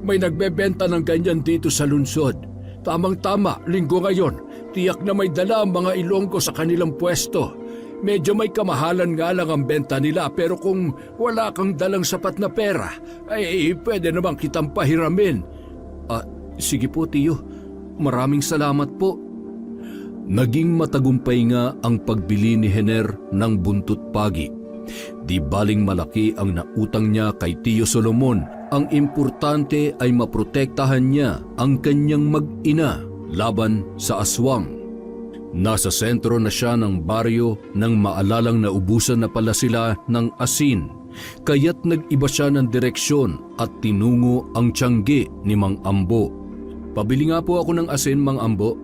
May nagbebenta ng ganyan dito sa lungsod. Tamang-tama, linggo ngayon. Tiyak na may dala ang mga Ilonggo sa kanilang pwesto. Medyo may kamahalan nga lang ang benta nila pero kung wala kang dalang sapat na pera, ay pwede namang kitang pahiramin. Sige po, Tiyo. Maraming salamat po. Naging matagumpay nga ang pagbili ni Hener ng buntot pagi. Di baling malaki ang nautang niya kay Tiyo Solomon, ang importante ay maprotektahan niya ang kanyang mag-ina laban sa aswang. Nasa sentro na siya ng baryo nang maalalang naubusan na pala sila ng asin, kaya't nag-iba siya ng direksyon at tinungo ang tiyangge ni Mang Ambo. Pabili nga po ako ng asin, Mang Ambo.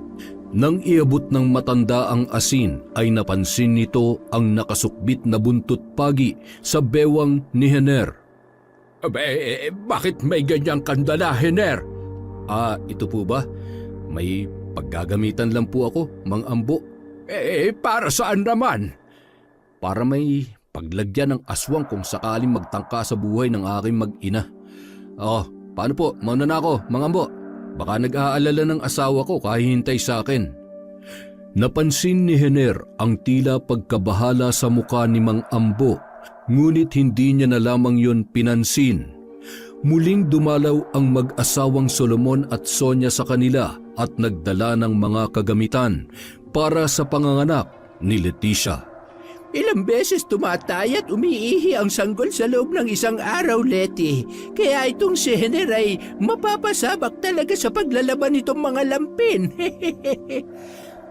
Nang iabot ng matanda ang asin ay napansin nito ang nakasukbit na buntot pagi sa bewang ni Hener. Bakit may ganyang kandala, Hener? Ito po ba? May paggagamitan lang po ako, Mang Ambo. Para saan naman? Para may paglagyan ng aswang kung sakaling magtangka sa buhay ng aking mag-ina. Paano po? Mauna na ako, Mang Ambo. Baka nag-aalala ng asawa ko kahihintay sa akin. Napansin ni Hener ang tila pagkabahala sa muka ni Mang Ambo, ngunit hindi niya na lamang yon pinansin. Muling dumalaw ang mag-asawang Solomon at Sonia sa kanila at nagdala ng mga kagamitan para sa panganganak ni Leticia. Ilang beses tumatay at umiihi ang sanggol sa loob ng isang araw, Leti. Kaya itong si Hener ay mapapasabak talaga sa paglalaban nitong mga lampin.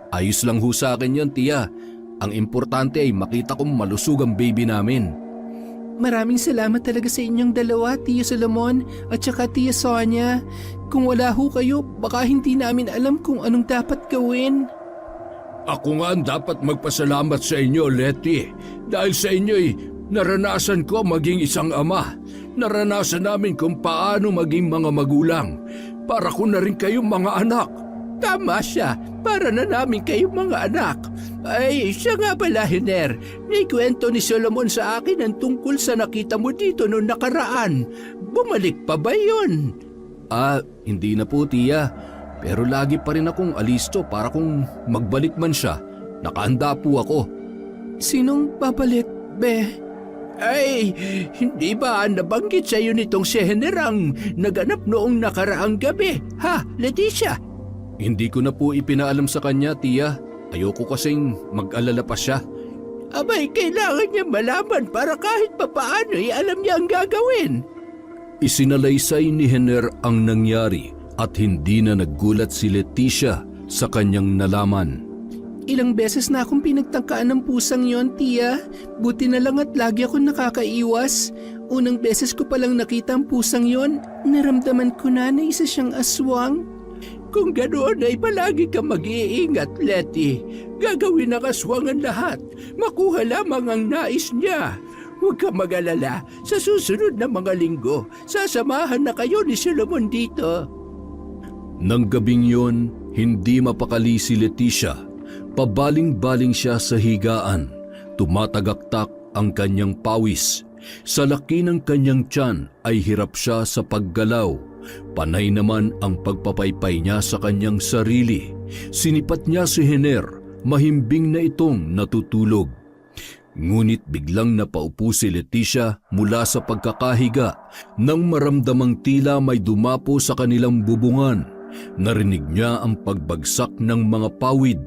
Ayos lang ho sa akin yon, Tia. Ang importante ay makita kong malusog ang baby namin. Maraming salamat talaga sa inyong dalawa, Tiyo Solomon at saka Tiyo Sonia. Kung wala ho kayo, baka hindi namin alam kung anong dapat gawin. Ako nga ang dapat magpasalamat sa inyo, Letty. Dahil sa inyo'y naranasan ko maging isang ama. Naranasan namin kung paano maging mga magulang. Para ko na rin kayong mga anak. Tama siya, para na namin kayong mga anak. Ay, siya nga pala, Hiner. May kwento ni Solomon sa akin ang tungkol sa nakita mo dito noong nakaraan. Bumalik pa ba yun? Hindi na po, tiya. Pero lagi pa rin akong alisto para kung magbalik man siya. Nakahanda po ako. Sinong babalik, be? Ay, hindi ba nabanggit sa iyo nitong si Hiner ang naganap noong nakaraang gabi? Ha, Leticia? Hindi ko na po ipinaalam sa kanya, tiya. Ayoko kasing mag-alala pa siya. Abay, kailangan niya malaman para kahit papaano alam niya ang gagawin. Isinalaysay ni Hiner ang nangyari at hindi na naggulat si Leticia sa kanyang nalaman. Ilang beses na akong pinagtangkaan ng pusang yon, tiya. Buti na lang at lagi akong nakakaiwas. Unang beses ko palang nakita ang pusang yon, naramdaman ko na isa siyang aswang. Kung ganoon ay palagi ka mag-iingat, Letty. Gagawin ng aswang ang lahat. Makuha lamang ang nais niya. Huwag ka mag-alala. Sa susunod na mga linggo, sasamahan na kayo ni Solomon dito. Nang gabing yon, hindi mapakali si Leticia. Pabaling-baling siya sa higaan. Tumatagaktak ang kanyang pawis. Sa laki ng kanyang tiyan ay hirap siya sa paggalaw. Panay naman ang pagpapaypay niya sa kanyang sarili. Sinipat niya si Hiner, mahimbing na itong natutulog. Ngunit biglang napaupo si Leticia mula sa pagkakahiga nang maramdamang tila may dumapo sa kanilang bubungan. Narinig niya ang pagbagsak ng mga pawid.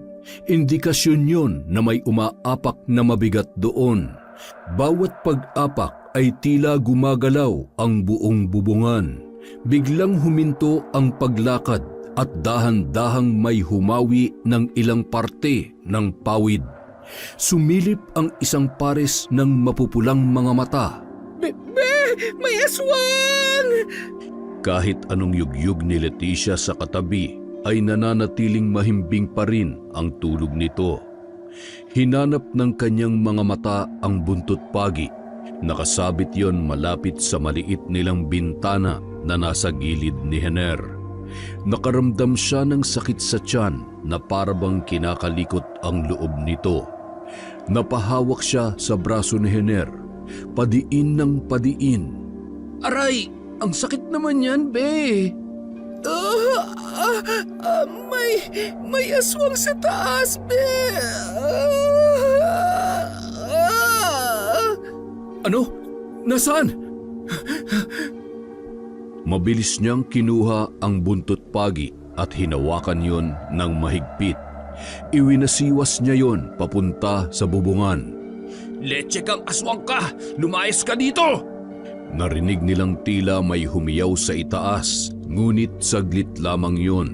Indikasyon yun na may umaapak na mabigat doon. Bawat pag-apak ay tila gumagalaw ang buong bubungan. Biglang huminto ang paglakad at dahan-dahang may humawi ng ilang parte ng pawid. Sumilip ang isang pares ng mapupulang mga mata. May aswang! Kahit anong yugyug ni Leticia sa katabi, ay nananatiling mahimbing pa rin ang tulog nito. Hinanap ng kanyang mga mata ang buntot pagi. Nakasabit yon malapit sa maliit nilang bintana na nasa gilid ni Hiner. Nakaramdam siya ng sakit sa tiyan na parabang kinakalikot ang loob nito. Napahawak siya sa braso ni Hiner, padiin ng padiin. Aray, ang sakit naman yan, be. May aswang sa taas, be. Ano? Nasaan? Mabilis niyang kinuha ang buntot pagi at hinawakan yon ng mahigpit. Iwinasiwas niya yon papunta sa bubungan. Leche kang aswang ka! Lumayas ka dito! Narinig nilang tila may humiyaw sa itaas, ngunit saglit lamang yon.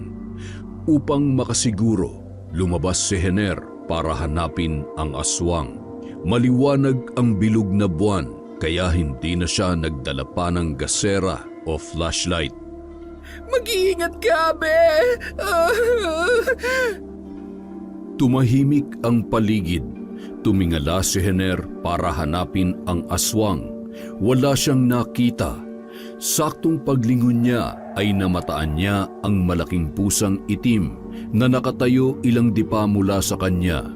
Upang makasiguro, lumabas si Hiner para hanapin ang aswang. Maliwanag ang bilog na buwan, kaya hindi na siya nagdala pa ng gasera o flashlight. Mag-iingat ka, be. Tumahimik ang paligid. Tumingala si Hiner para hanapin ang aswang. Wala siyang nakita. Saktong paglingon niya ay namataan niya ang malaking pusang itim na nakatayo ilang dipa mula sa kanya.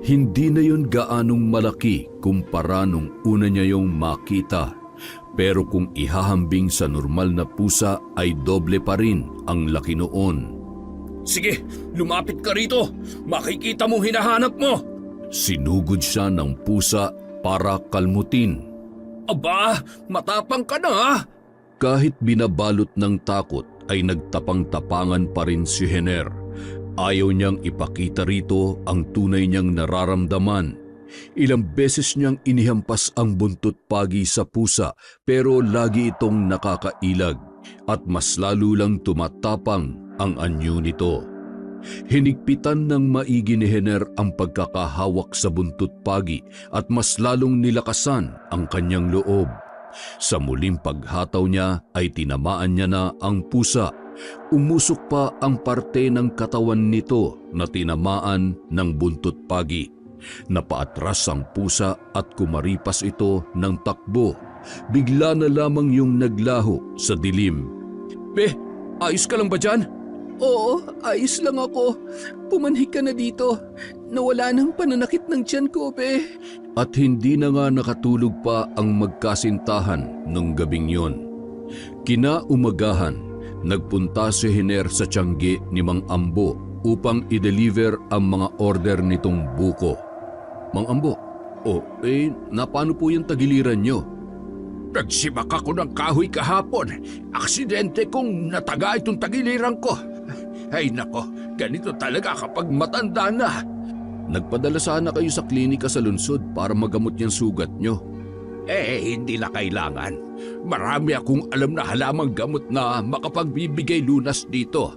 Hindi na yun gaanong malaki kumpara nung una niya yung makita. Pero kung ihahambing sa normal na pusa ay doble pa rin ang laki noon. Sige, lumapit ka rito. Makikita mo hinahanap mo. Sinugod siya ng pusa para kalmutin. Aba, matapang ka na ha? Kahit binabalot ng takot ay nagtapang-tapangan pa rin si Hiner. Ayaw niyang ipakita rito ang tunay niyang nararamdaman. Ilang beses niyang inihampas ang buntot pagi sa pusa pero lagi itong nakakailag at mas lalo lang tumatapang ang anyo nito. Hinigpitan ng maigi ni Hiner ang pagkakahawak sa buntot pagi at mas lalong nilakasan ang kanyang loob. Sa muling paghataw niya ay tinamaan niya na ang pusa Umusok pa ang parte ng katawan nito na tinamaan ng buntot pagi. Napaatras ang pusa at kumaripas ito ng takbo. Bigla na lamang yung naglaho sa dilim. Be, ayos ka lang ba dyan? Oo, ayos lang ako. Pumanhik ka na dito. Nawala ng pananakit ng tiyan ko, be. At hindi na nga nakatulog pa ang magkasintahan nung gabing yon. Kinaumagahan, nagpunta si Hiner sa tiyanggi ni Mang Ambo upang i-deliver ang mga order nitong buko. Mang Ambo, napano po yung tagiliran nyo? Nagsibak ako ng kahoy kahapon. Aksidente kong nataga itong tagiliran ko. Ay nako, ganito talaga kapag matanda na. Nagpadala sana kayo sa klinika sa lungsod para magamot yung sugat nyo. Hindi na kailangan. Marami akong alam na halamang gamot na makapagbibigay lunas dito.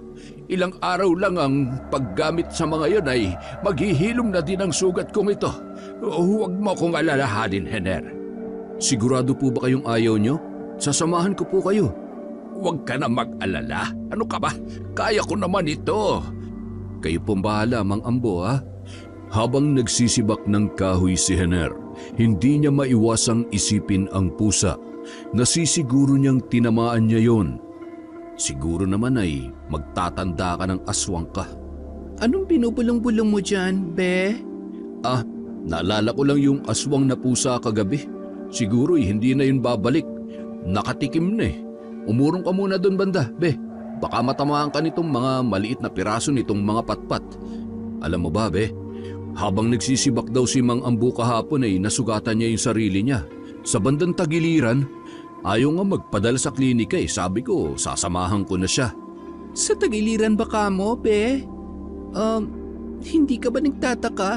Ilang araw lang ang paggamit sa mga yon ay maghihilom na din ang sugat kong ito. Huwag mo akong alalahanin, Hiner. Sigurado po ba kayong ayaw nyo? Sasamahan ko po kayo. Huwag ka na mag-alala. Ano ka ba? Kaya ko naman ito. Kayo pong bahala, Mang Ambo, ha? Habang nagsisibak ng kahoy si Hiner, hindi niya maiwasang isipin ang pusa. Nasisiguro niyang tinamaan niya yon. Siguro naman ay magtatanda ka ng aswang ka. Anong binubulong-bulong mo dyan, be? Naalala ko lang yung aswang na pusa kagabi. Siguro hindi na yun babalik. Nakatikim na eh. Umurong ka muna doon banda, be. Baka matamaan ka nitong mga maliit na piraso nitong mga patpat. Alam mo ba, be? Habang nagsisibak daw si Mang Ambo kahapon ay nasugatan niya yung sarili niya. Sa bandang tagiliran, ayaw nga magpadala sa klinika eh. Sabi ko, sasamahan ko na siya. Sa tagiliran ba ka mo, be? Hindi ka ba nagtataka?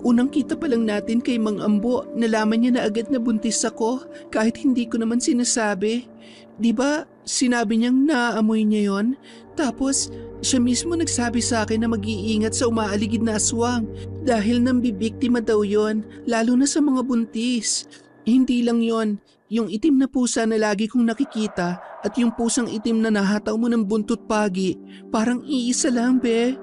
Unang kita pa lang natin kay Mang Ambo, nalaman niya na agad na buntis ako kahit hindi ko naman sinasabi. Di ba sinabi niyang naaamoy niya yon? Tapos siya mismo nagsabi sa akin na mag-iingat sa umaaligid na aswang dahil nambibiktima daw yon, lalo na sa mga buntis. Hindi lang yon, yung itim na pusa na lagi kong nakikita at yung pusang itim na nahataw mo ng buntot pagi, parang iisa lang, be.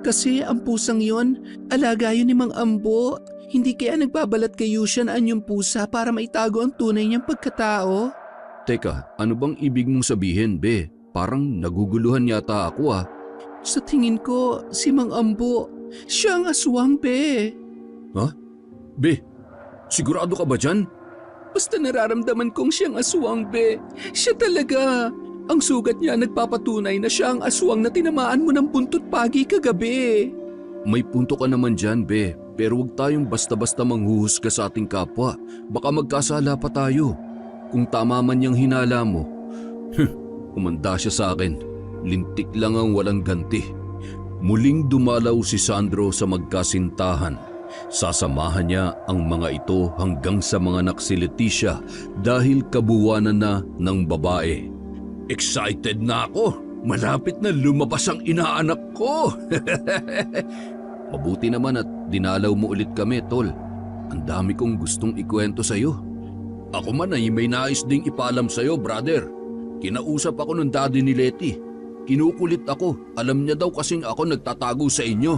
Kasi ang pusang yon, alaga yun ni Mang Ambo. Hindi kaya nagbabalat kay Yushan ang yung pusa para maitago ang tunay niyang pagkatao? Teka, ano bang ibig mong sabihin, be? Parang naguguluhan yata ako ah. Sa tingin ko, si Mang Ambo, siya ang aswang, be. Ha? Be, sigurado ka ba dyan? Basta nararamdaman kong siyang aswang, be. Siya talaga. Ang sugat niya nagpapatunay na siya ang aswang na tinamaan mo ng buntot pagi kagabi. May punto ka naman dyan, be. Pero huwag tayong basta-basta manghuhusga sa ating kapwa. Baka magkasala pa tayo. Kung tama man yung hinala mo, umanda siya sa akin. Lintik lang ang walang ganti. Muling dumalaw si Sandro sa magkasintahan. Sasamahan niya ang mga ito hanggang sa mga anak si Leticia dahil kabuwanan na ng babae. Excited na ako. Malapit na lumabas ang inaanak ko. Mabuti naman at dinalaw mo ulit kami, tol. Ang dami kong gustong ikwento sa'yo. Ako man ay may nais ding ipaalam sa'yo, brother. Kinausap ako ng daddy ni Letty. Kinukulit ako. Alam niya daw kasing ako nagtatago sa inyo.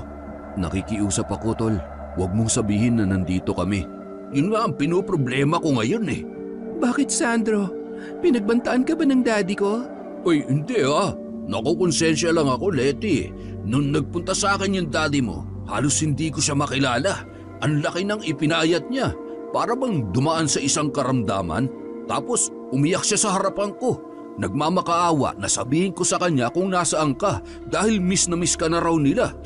Nakikiusap ako, tol. Huwag mong sabihin na nandito kami. Yun nga ang pinoproblema ko ngayon eh. Bakit, Sandro? Pinagbantaan ka ba ng daddy ko? Uy, hindi ah. Nakukonsensya lang ako, Letty. Nung nagpunta sa akin yung daddy mo, halos hindi ko siya makilala. Ang laki ng ipinayat niya. Para bang dumaan sa isang karamdaman, tapos umiyak siya sa harapan ko. Nagmamakaawa na sabihin ko sa kanya kung nasaan ka dahil miss na miss ka na raw nila.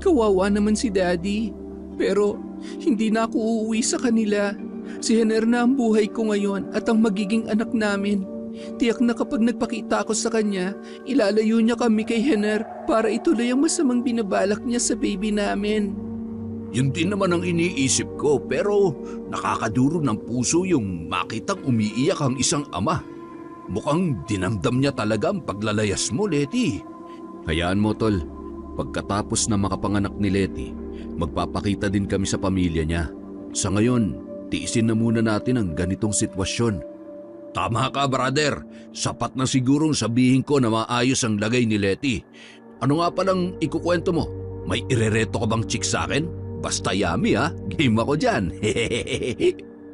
Kawawa naman si daddy. Pero hindi na ako uuwi sa kanila. Si Hiner na ang buhay ko ngayon at ang magiging anak namin. Tiyak na kapag nagpakita ako sa kanya, ilalayo niya kami kay Hiner para ituloy ang masamang binabalak niya sa baby namin. Yun din naman ang iniisip ko pero nakakaduro ng puso yung makitang umiiyak ang isang ama. Mukhang dinamdam niya talaga ang paglalayas mo, Letty. Hayaan mo, tol. Pagkatapos na makapanganak ni Letty, magpapakita din kami sa pamilya niya. Sa ngayon, tiisin na muna natin ang ganitong sitwasyon. Tama ka, brother. Sapat na sigurong sabihin ko na maayos ang lagay ni Letty. Ano nga palang ikukwento mo? May irereto ka bang chick sa akin? Basta yummy ha, game ako dyan.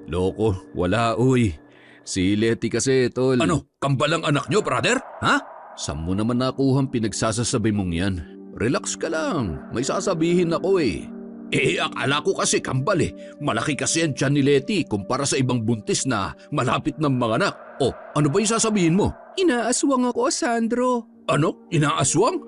Loko, wala uy. Si Letty kasi, tol. Ano, kambalang anak nyo, brother? Ha? Saan mo naman nakuhang pinagsasasabi mong yan? Relax ka lang, may sasabihin ako eh. Akala ko kasi kambal eh. Malaki kasi ang tiyan ni Letty kumpara sa ibang buntis na malapit ng mga anak. O, ano ba yung sasabihin mo? Inaaswang ako, Sandro. Ano? Inaaswang?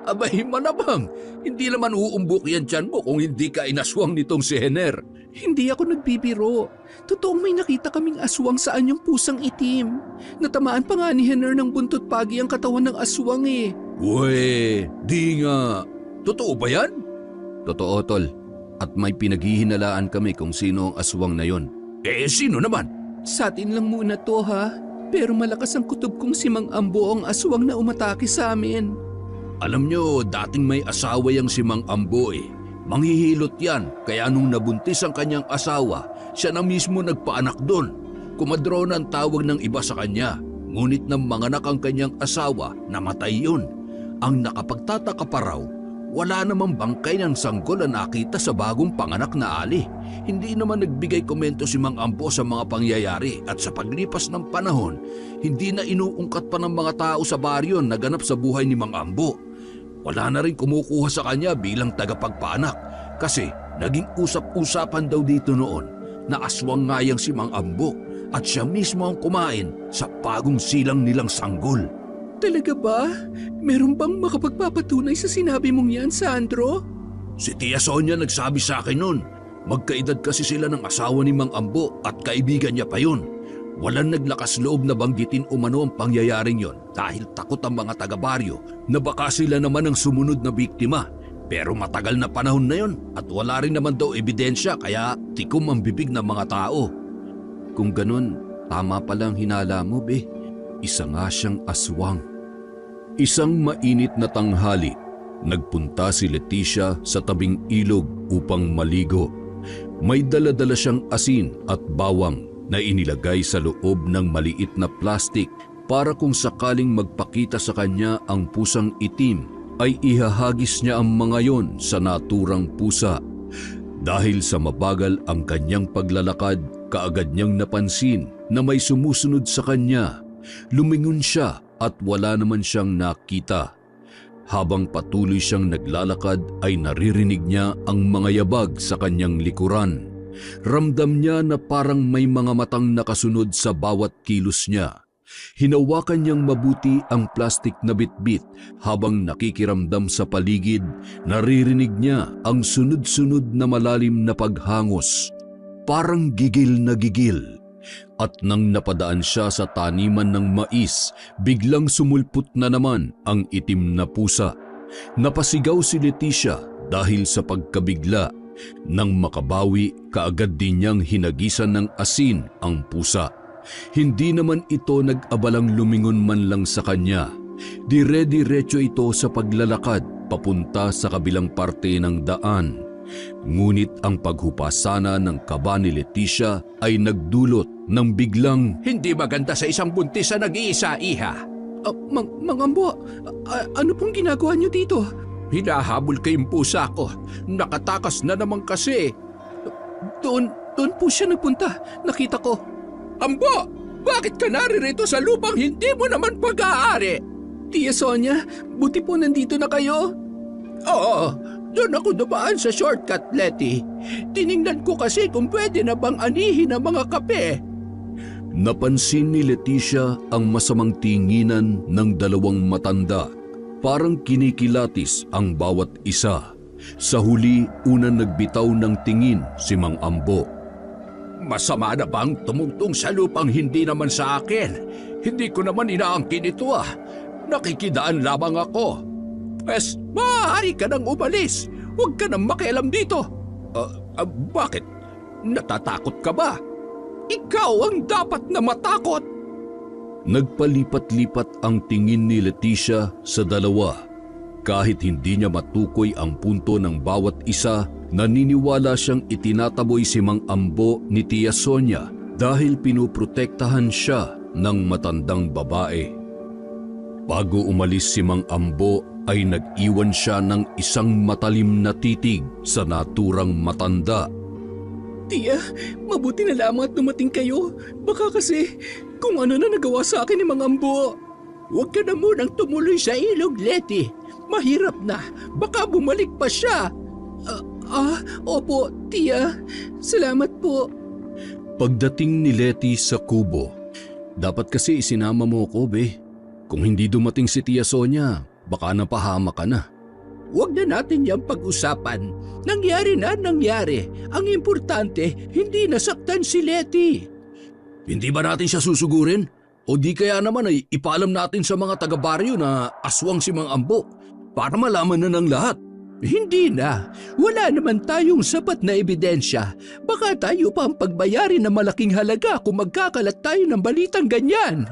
Abay, manabang. Hindi naman uumbok yan tiyan mo kung hindi ka inaswang nitong si Henner. Hindi ako nagbibiro. Totoong may nakita kaming aswang sa anyong pusang itim. Natamaan pa nga ni Henner ng buntot pagi ang katawan ng aswang eh. Uwe, di nga. Totoo ba yan? Totoo, tol. At may pinaghihinalaan kami kung sino ang aswang na yon. Sino naman? Sa atin lang muna to ha. Pero malakas ang kutob kong si Mang Ambo ang aswang na umatake sa amin. Alam nyo, dating may asawa yang si Mang Ambo eh. Manghihilot yan, kaya nung nabuntis ang kanyang asawa, siya na mismo nagpaanak doon. Kumadrona ang tawag ng iba sa kanya, ngunit nang manganak ang kanyang asawa, namatay yun. Ang nakapagtataka pa raw, wala namang bangkay ng sanggol na nakita sa bagong panganak na ali. Hindi naman nagbigay komento si Mang Ambo sa mga pangyayari at sa paglipas ng panahon, hindi na inuungkat pa ng mga tao sa baryo na ganap sa buhay ni Mang Ambo. Wala na rin kumukuha sa kanya bilang tagapagpaanak kasi naging usap-usapan daw dito noon na aswang nga yang si Mang Ambo at siya mismo ang kumain sa bagong silang nilang sanggol. Talaga ba? Meron bang makapagpapatunay sa sinabi mong yan, Sandro? Si Tia Sonia nagsabi sa akin noon. Magkaedad kasi sila ng asawa ni Mang Ambo at kaibigan niya pa yun. Walang naglakas loob na banggitin umano ang pangyayaring yon dahil takot ang mga taga-baryo na baka sila naman ang sumunod na biktima. Pero matagal na panahon na yon at wala rin naman daw ebidensya kaya tikom ang bibig ng mga tao. Kung ganun, tama palang hinala mo, be. Isa nga siyang aswang. Isang mainit na tanghali, nagpunta si Leticia sa tabing ilog upang maligo. May dala-dala siyang asin at bawang na inilagay sa loob ng maliit na plastik para kung sakaling magpakita sa kanya ang pusang itim ay ihahagis niya ang mga yon sa naturang pusa. Dahil sa mabagal ang kanyang paglalakad, kaagad niyang napansin na may sumusunod sa kanya. Lumingon siya at wala naman siyang nakita. Habang patuloy siyang naglalakad ay naririnig niya ang mga yabag sa kanyang likuran. Ramdam niya na parang may mga matang nakasunod sa bawat kilos niya. Hinawakan niyang mabuti ang plastik na bitbit habang nakikiramdam sa paligid, naririnig niya ang sunod-sunod na malalim na paghangos. Parang gigil na gigil. At nang napadaan siya sa taniman ng mais, biglang sumulpot na naman ang itim na pusa. Napasigaw si Leticia dahil sa pagkabigla. Nang makabawi, kaagad din niyang hinagisan ng asin ang pusa. Hindi naman ito nag-abalang lumingon man lang sa kanya. Dire-diretso ito sa paglalakad papunta sa kabilang parte ng daan. Ngunit ang paghupasana ng kaba ni Leticia ay nagdulot ng biglang, Hindi maganda sa isang buntis na nag-iisa, iha. Mang Ambo, ano pong ginagawa niyo dito? Hinahabol kayong pusa ko. Nakatakas na naman kasi. Doon po siya nagpunta. Nakita ko. Ambo, bakit ka naririto sa lupang hindi mo naman pag-aari? Tia Sonia, buti po nandito na kayo. Oo, doon ako dumaan sa shortcut, Letty. Tiningnan ko kasi kung pwede na bang anihin ang mga kape. napansin ni Leticia ang masamang tinginan ng dalawang matanda. Parang kinikilatis ang bawat isa. Sa huli, unang nagbitaw ng tingin si Mang Ambo. Masama na bang tumungtong sa lupang hindi naman sa akin? Hindi ko naman inaangkin ito ah. Nakikidaan lamang ako. Pwes, maaari ka nang umalis. Huwag ka nang makialam dito. Bakit? Natatakot ka ba? Ikaw ang dapat na matakot. Nagpalipat-lipat ang tingin ni Leticia sa dalawa. Kahit hindi niya matukoy ang punto ng bawat isa, naniniwala siyang itinataboy si Mang Ambo ni Tia Sonia dahil pinuprotektahan siya ng matandang babae. Bago umalis si Mang Ambo ay nag-iwan siya ng isang matalim na titig sa naturang matanda. Tia, mabuti na lamang at dumating kayo. Baka kasi kung ano na nagawa sa akin ni Mang Ambo. Huwag ka na munang tumuloy sa ilog, Letty. Mahirap na. Baka bumalik pa siya. Opo, Tia. Salamat po. Pagdating ni Letty sa kubo, dapat kasi isinama mo ko, be. Kung hindi dumating si Tia Sonia, baka napahama ka na. Huwag na natin yung pag-usapan. Nangyari na nangyari. Ang importante, hindi nasaktan si Letty. Hindi ba natin siya susugurin? O di kaya naman ay ipaalam natin sa mga taga-baryo na aswang si Mang Ambo para malaman na ng lahat. Hindi na. Wala naman tayong sapat na ebidensya. Baka tayo pa ang pagbayarin ng malaking halaga kung magkakalat tayo ng balitang ganyan.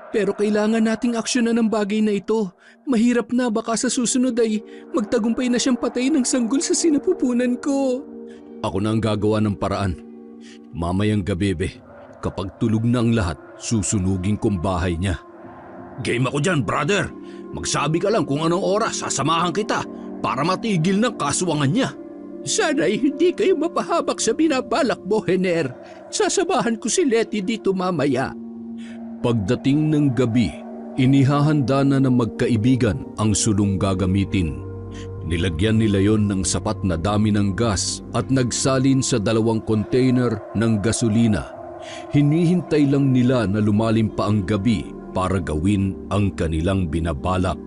Pero kailangan nating aksyonan ng bagay na ito. Mahirap na, baka sa susunod ay magtagumpay na siyang patay ng sanggol sa sinapupunan ko. Ako na ang gagawa ng paraan. Mamayang gabi, be, kapag tulog na ang lahat, susunugin kong bahay niya. Game ako dyan, brother. Magsabi ka lang kung anong oras, sasamahan kita para matigil ng kaswangan niya. Sana'y hindi kayo mapahabak sa binabalak mo, Hener. Sasabahan ko si Letty dito mamaya. Pagdating ng gabi, inihahanda na ng magkaibigan ang sulong gagamitin. Nilagyan nila yon ng sapat na dami ng gas at nagsalin sa 2 container ng gasolina. Hinihintay lang nila na lumalim pa ang gabi para gawin ang kanilang binabalak.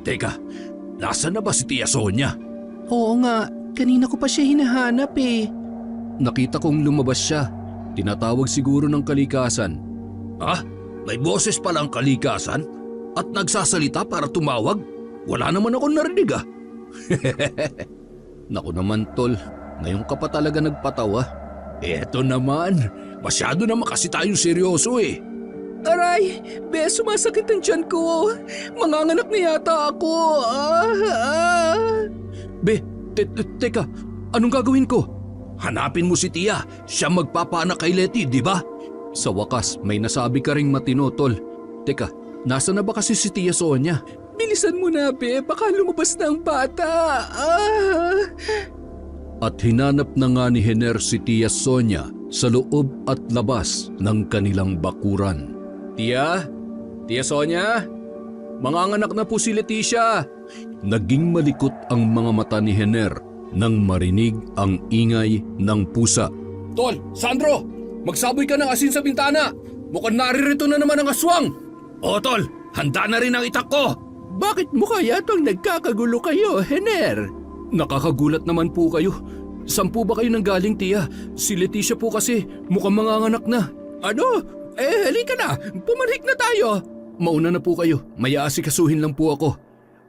Teka, nasaan na ba si Tia Sonia? Oo nga, kanina ko pa siya hinahanap eh. Nakita kong lumabas siya. Tinatawag siguro ng kalikasan. May boses palang kalikasan? At nagsasalita para tumawag? Wala naman akong narinig Naku naman, tol. Ngayon ka pa talaga nagpatawa. Eto naman, masyado naman kasi tayong seryoso eh. Aray, be, sumasakit ang tiyan ko. Manganganak na yata ako. Be, teka, anong gagawin ko? Hanapin mo si Tia, siya magpapaanak kay Letty, di ba? Sa wakas, may nasabi ka ring matino, tol. Teka, nasa na ba kasi si Tia Sonia? Bilisan mo na, be, baka lumabas na ang bata. At hinanap na nga ni Hener si Tia Sonia sa loob at labas ng kanilang bakuran. Tia? Tia Sonia? Manganganak na po si Leticia. Naging malikot ang mga mata ni Hener nang marinig ang ingay ng pusa. Tol, Sandro! Magsaboy ka ng asin sa bintana! Mukhang naririto na naman ang aswang! O tol, handa na rin ang itak ko! Bakit mo kaya itong nagkakagulo kayo, Hener? Nakakagulat naman po kayo. Saan po ba kayo nanggaling, Tia? Si Leticia po kasi mukhang manganganak na. Ano? Halika na! Pumanik na tayo! Mauna na po kayo. May aasikasuhin lang po ako.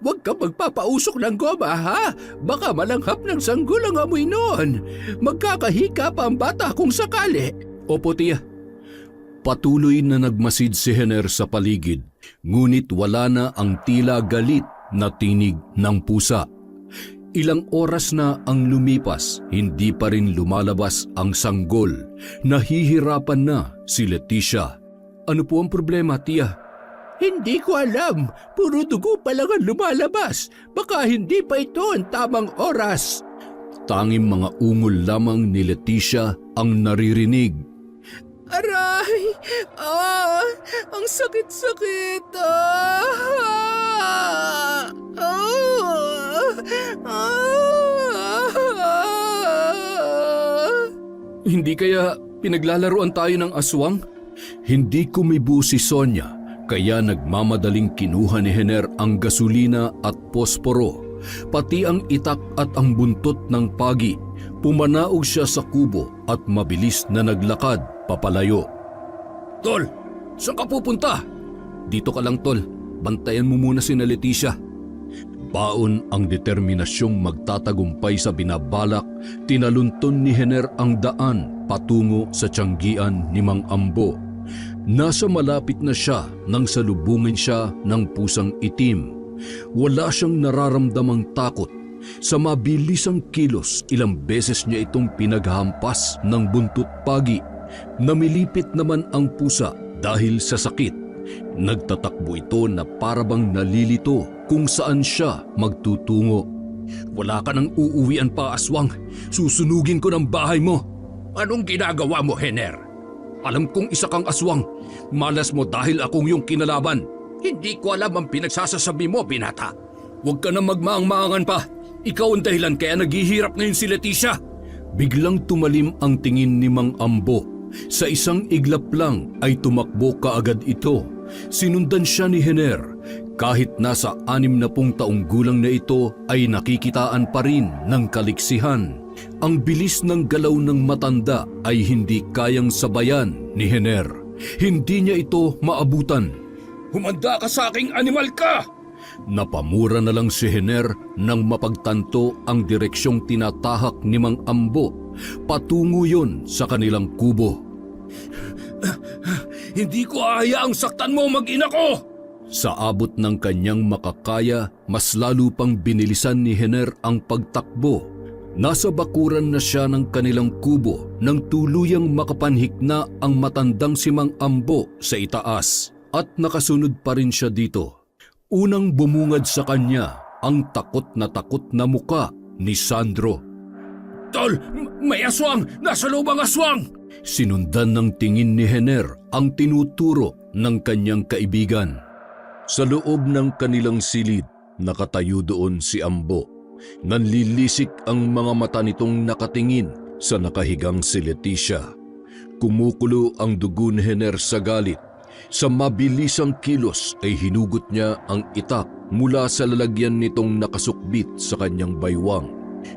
Huwag ka magpapausok ng goma, ha? Baka malanghap ng sanggol ang amoy noon. Magkakahika pa ang bata kung sakali. Opo, Tia. Patuloy na nagmasid si Hener sa paligid, ngunit wala na ang tila galit na tinig ng pusa. Ilang oras na ang lumipas, hindi pa rin lumalabas ang sanggol. Nahihirapan na si Leticia. Ano po ang problema, Tia? Hindi ko alam. Puro dugo pa lang ang lumalabas. Baka hindi pa ito ang tamang oras. Tanging mga ungol lamang ni Leticia ang naririnig. Aray! Ang sakit-sakit! Hindi kaya pinaglalaruan tayo ng aswang? Hindi kumibo si Sonia, kaya nagmamadaling kinuha ni Hener ang gasolina at posporo, pati ang itak at ang buntot ng pagi. Pumanaog siya sa kubo at mabilis na naglakad papalayo. Tol, saan ka pupunta? Dito ka lang, tol. Bantayan mo muna si Leticia. Baon ang determinasyong magtatagumpay sa binabalak, tinalunton ni Hener ang daan patungo sa tiyanggian ni Mang Ambo. Nasa malapit na siya nang salubungin siya ng pusang itim. Wala siyang nararamdamang takot. Sa mabilisang kilos, ilang beses niya itong pinaghampas ng buntot pagi. Namilipit naman ang pusa dahil sa sakit. Nagtatakbo ito na parabang nalilito kung saan siya magtutungo. Wala ka nang uuwian pa, aswang. Susunugin ko ng bahay mo. Anong ginagawa mo, Henner? Alam kong isa kang aswang. Malas mo dahil akong yung kinalaban. Hindi ko alam ang pinagsasasabi mo, binata. Huwag ka na magmaang-maangan pa. Ikaw ang dahilan kaya naghihirap ngayon si Leticia. Biglang tumalim ang tingin ni Mang Ambo. Sa isang iglap lang ay tumakbo kaagad ito. Sinundan siya ni Henner. Kahit nasa 60 taong gulang na ito ay nakikitaan pa rin ng kaliksihan. Ang bilis ng galaw ng matanda ay hindi kayang sabayan ni Henner. Hindi niya ito maabutan. Humanda ka sa aking animal ka! Napamura na lang si Henner nang mapagtanto ang direksyong tinatahak ni Mang Ambo. Patungo yon sa kanilang kubo. Hindi ko hayaang saktan mo mag-ina ko! Sa abot ng kanyang makakaya, mas lalo pang binilisan ni Henner ang pagtakbo. Nasa bakuran na siya ng kanilang kubo nang tuluyang makapanhik na ang matandang si Mang Ambo sa itaas. At nakasunod pa rin siya dito. Unang bumungad sa kanya ang takot na muka ni Sandro. Tol, may aswang! Nasa loob ang aswang! Sinundan ng tingin ni Henner ang tinuturo ng kanyang kaibigan. Sa loob ng kanilang silid, nakatayo doon si Ambo. Nanlilisik ang mga mata nitong nakatingin sa nakahigang si Leticia. Kumukulo ang dugo ni Henner sa galit. Sa mabilisang kilos ay hinugot niya ang itak mula sa lalagyan nitong nakasukbit sa kanyang baywang.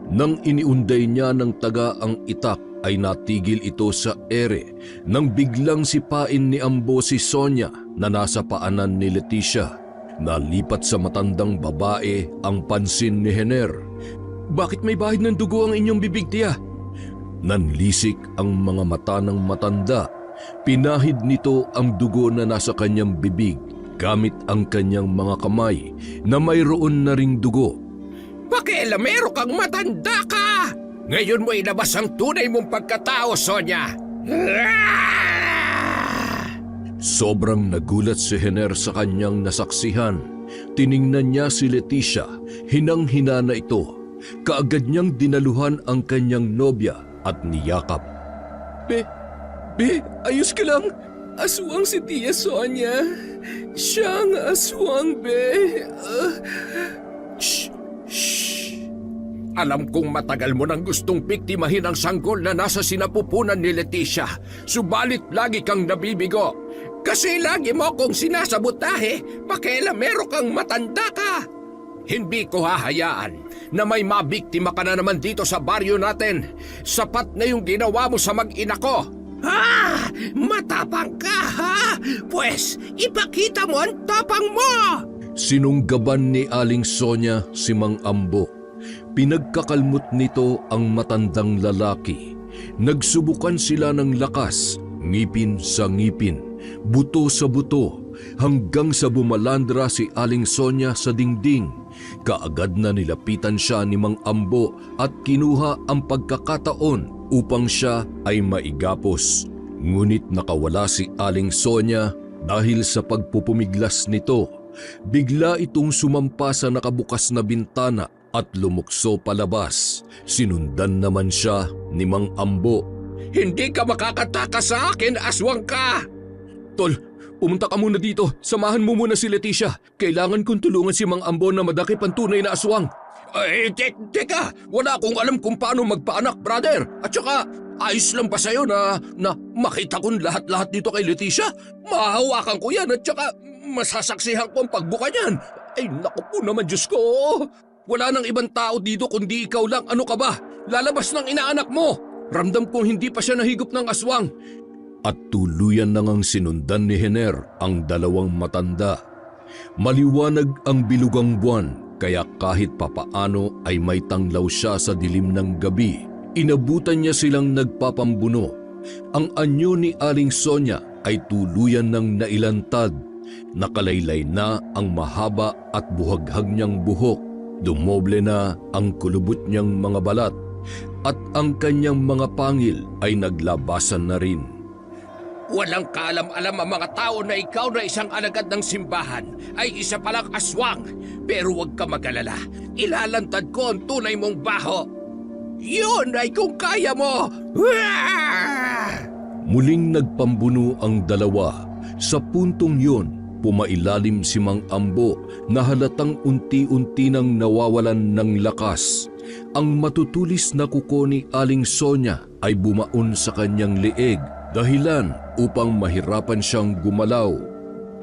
Nang iniunday niya ng taga ang itak ay natigil ito sa ere nang biglang sipain ni Ambo si Sonia na nasa paanan ni Leticia. Nalipat sa matandang babae ang pansin ni Henner. Bakit may bahid ng dugo ang inyong bibig, tiya? Nanlisik ang mga mata ng matanda. Pinahid nito ang dugo na nasa kanyang bibig gamit ang kanyang mga kamay na mayroon na ring dugo. Pakialamero kang matanda ka! Ngayon mo ilabas ang tunay mong pagkatao, Sonia! Sobrang nagulat si Henner sa kanyang nasaksihan. Tiningnan niya si Leticia, hinang-hina na ito. Kaagad niyang dinaluhan ang kanyang nobya at niyakap. Be, ayos ka lang. Aswang si Tia Sonia. Siya ang aswang, be. Alam kong matagal mo nang gustong biktimahin ang sanggol na nasa sinapupunan ni Leticia. Subalit lagi kang nabibigo. Kasi lagi mo akong sinasabotahe. Pakialamero kang matanda ka. Hindi ko hahayaan na may mabiktima ka na naman dito sa baryo natin. Sapat na yung ginawa mo sa mag-ina ko. Ha? Matapang ka, ha? Pwes, ipakita mo ang tapang mo! Sinunggaban ni Aling Sonia si Mang Ambo. Pinagkakalmot nito ang matandang lalaki. Nagsubukan sila ng lakas, ngipin sa ngipin, buto sa buto, hanggang sa bumalandra si Aling Sonia sa dingding. Kaagad na nilapitan siya ni Mang Ambo at kinuha ang pagkakataon upang siya ay maigapos. Ngunit nakawala si Aling Sonia dahil sa pagpupumiglas nito. Bigla itong sumampa sa nakabukas na bintana at lumukso palabas. Sinundan naman siya ni Mang Ambo. Hindi ka makakatakas sa akin, aswang ka! Tol, pumunta ka muna dito. Samahan mo muna si Leticia. Kailangan kong tulungan si Mang Ambo na madakip ang tunay na aswang. Teka, wala akong alam kung paano magpaanak, brother. At saka, ayos lang ba sa'yo na makita kong lahat-lahat dito kay Leticia? Mahahawakan ko yan at saka masasaksihan ko ang pagbuka niyan. Ay, naku po naman, Diyos ko. Wala nang ibang tao dito kundi ikaw lang. Ano ka ba? Lalabas ng inaanak mo. Ramdam kong hindi pa siya nahigop ng aswang. At tuluyan na ngang sinundan ni Henner ang dalawang matanda. Maliwanag ang bilugang buwan. Kaya kahit papaano ay may tanglaw siya sa dilim ng gabi. Inabutan niya silang nagpapambuno. Ang anyo ni Aling Sonia ay tuluyan ng nailantad. Nakalaylay na ang mahaba at buhaghag niyang buhok. Dumoble na ang kulubot niyang mga balat. At ang kanyang mga pangil ay naglabasan na rin. Walang kaalam-alam ang mga tao na ikaw na isang alagad ng simbahan ay isa palang aswang. Pero huwag ka mag-alala. Ilalantad ko ang tunay mong baho. Yun ay kung kaya mo! Muling nagpambuno ang dalawa. Sa puntong yun, pumailalim si Mang Ambo na halatang unti-unti nang nawawalan ng lakas. Ang matutulis na kuko ni Aling Sonia ay bumaon sa kanyang leeg, dahilan upang mahirapan siyang gumalaw.